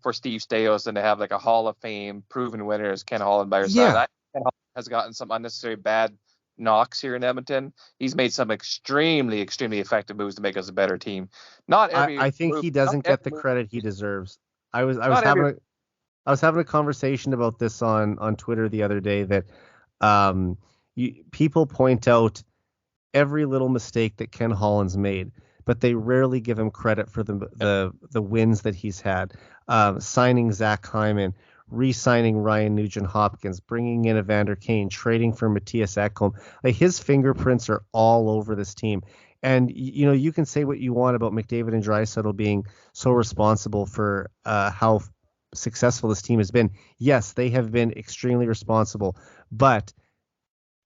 for Steve Staios than to have like a Hall of Fame proven winner as Ken Holland by your side? Ken Holland has gotten some unnecessary bad knocks here in Edmonton. He's made some extremely effective moves to make us a better team. I think he doesn't get the credit he deserves. I was having a conversation about this on Twitter the other day that people point out every little mistake that Ken Holland's made, but they rarely give him credit for the wins that he's had. Signing Zach Hyman, re-signing Ryan Nugent-Hopkins, bringing in Evander Kane, trading for Matthias Ekholm. Like, his fingerprints are all over this team. And, you can say what you want about McDavid and Draisaitl being so responsible for how successful this team has been. Yes, they have been extremely responsible, but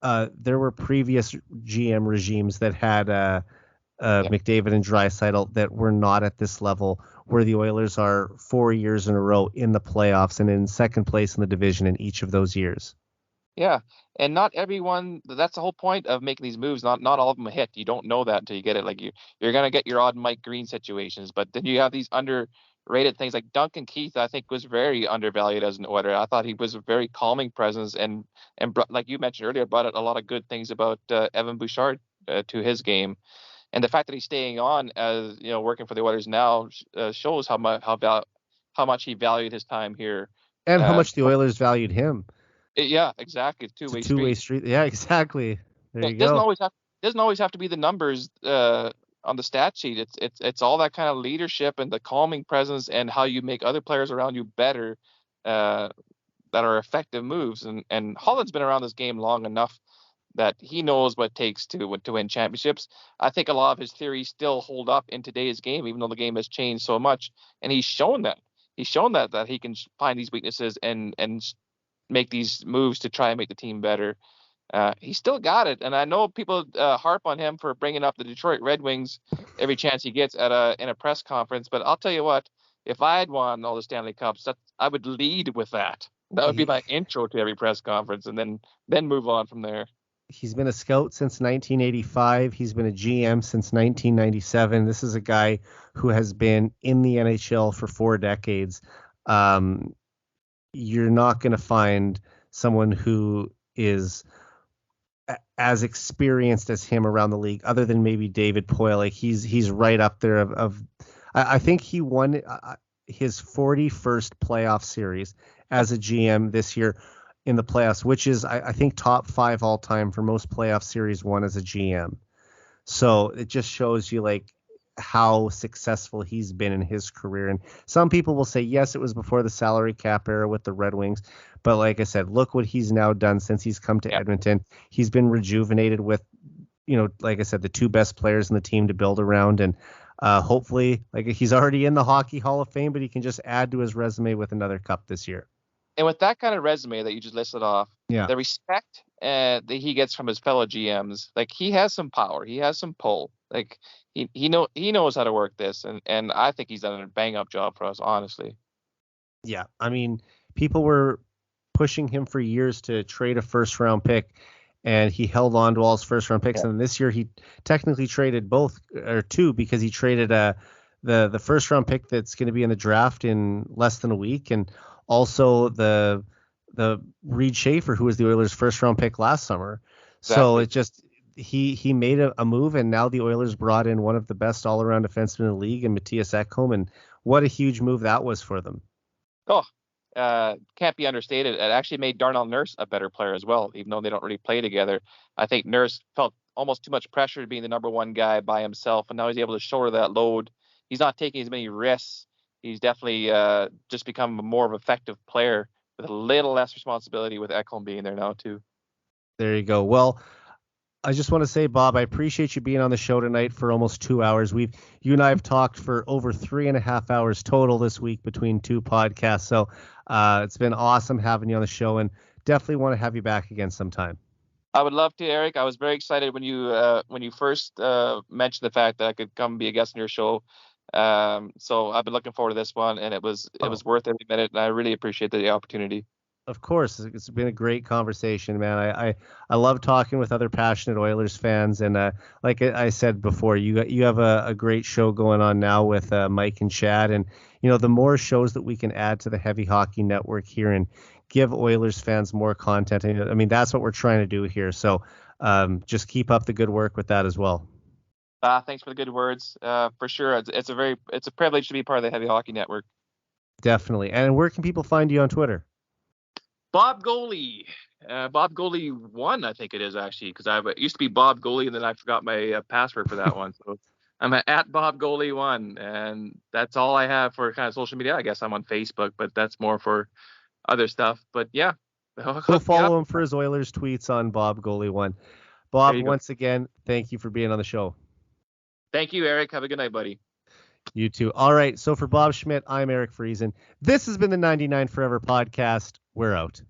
there were previous GM regimes that had McDavid and Draisaitl that were not at this level, where the Oilers are 4 years in a row in the playoffs and in second place in the division in each of those years. Yeah, and not everyone. That's the whole point of making these moves. Not all of them hit. You don't know that until you get it. Like you're gonna get your odd Mike Green situations, but then you have these underrated things like Duncan Keith. I think was very undervalued as an Oiler. I thought he was a very calming presence and like you mentioned earlier, brought a lot of good things about Evan Bouchard to his game. And the fact that he's staying on as working for the Oilers now shows how much he valued his time here, and how much the Oilers valued him. Yeah, exactly. Two-way street. Yeah, exactly. There you go. Doesn't always have to be the numbers on the stat sheet. It's all that kind of leadership and the calming presence and how you make other players around you better that are effective moves. And Holland's been around this game long enough that he knows what it takes to win championships. I think a lot of his theories still hold up in today's game, even though the game has changed so much. And he's shown that. He's shown that he can find these weaknesses and make these moves to try and make the team better. He's still got it. And I know people harp on him for bringing up the Detroit Red Wings every chance he gets in a press conference. But I'll tell you what, if I had won all the Stanley Cups, I would lead with that. That would be my intro to every press conference, and then move on from there. He's been a scout since 1985. He's been a GM since 1997. This is a guy who has been in the NHL for 4 decades. You're not going to find someone who is as experienced as him around the league, other than maybe David Poile. Like he's right up there I think he won his 41st playoff series as a GM this year in the playoffs, which is I think top 5 all time for most playoff series won as a GM. So it just shows you like how successful he's been in his career. And some people will say, yes, it was before the salary cap era with the Red Wings. But like I said, look what he's now done since he's come to Edmonton. He's been rejuvenated with, like I said, the 2 best players in the team to build around. And hopefully, like, he's already in the Hockey Hall of Fame, but he can just add to his resume with another cup this year. And with that kind of resume that you just listed off, the respect that he gets from his fellow GMs, like, he has some power, he has some pull. Like he knows how to work this, and I think he's done a bang up job for us, honestly. Yeah, I mean, people were pushing him for years to trade a first round pick, and he held on to all his first round picks. Yeah. And this year he technically traded both or 2, because he traded the first round pick that's going to be in the draft in less than a week, and also the Reed Schaefer, who was the Oilers' first round pick last summer. Exactly. So it just he made a move, and now the Oilers brought in one of the best all around defensemen in the league, and Matthias Ekholm, and what a huge move that was for them. Oh, can't be understated. It actually made Darnell Nurse a better player as well, even though they don't really play together. I think Nurse felt almost too much pressure being the number one guy by himself, and now he's able to shoulder that load. He's not taking as many risks. He's definitely just become a more of an effective player with a little less responsibility with Ekholm being there now too. There you go. Well, I just want to say, Bob, I appreciate you being on the show tonight for almost 2 hours. You and I have talked for over 3.5 hours total this week between two podcasts. So it's been awesome having you on the show, and definitely want to have you back again sometime. I would love to, Eric. I was very excited when you first mentioned the fact that I could come be a guest on your show. So I've been looking forward to this one, and it was worth every minute, and I really appreciate the opportunity. Of course, it's been a great conversation, man. I love talking with other passionate Oilers fans, and like I said before, you have a great show going on now with Mike and Chad, and the more shows that we can add to the Heavy Hockey Network here and give Oilers fans more content, and I mean that's what we're trying to do here. So just keep up the good work with that as well. Thanks for the good words. For sure, it's a privilege to be part of the Heavy Hockey Network. Definitely. And where can people find you on Twitter? Bob Goalie. Bob Goalie 1, I think it is actually, because it used to be Bob Goalie, and then I forgot my password for that one. So I'm at Bob Goalie 1, and that's all I have for kind of social media. I guess I'm on Facebook, but that's more for other stuff. But yeah, go follow him for his Oilers tweets on Bob Goalie 1. Bob, once again, thank you for being on the show. Thank you, Eric. Have a good night, buddy. You too. All right. So for Bob Schmidt, I'm Eric Friesen. This has been the 99 Forever podcast. We're out.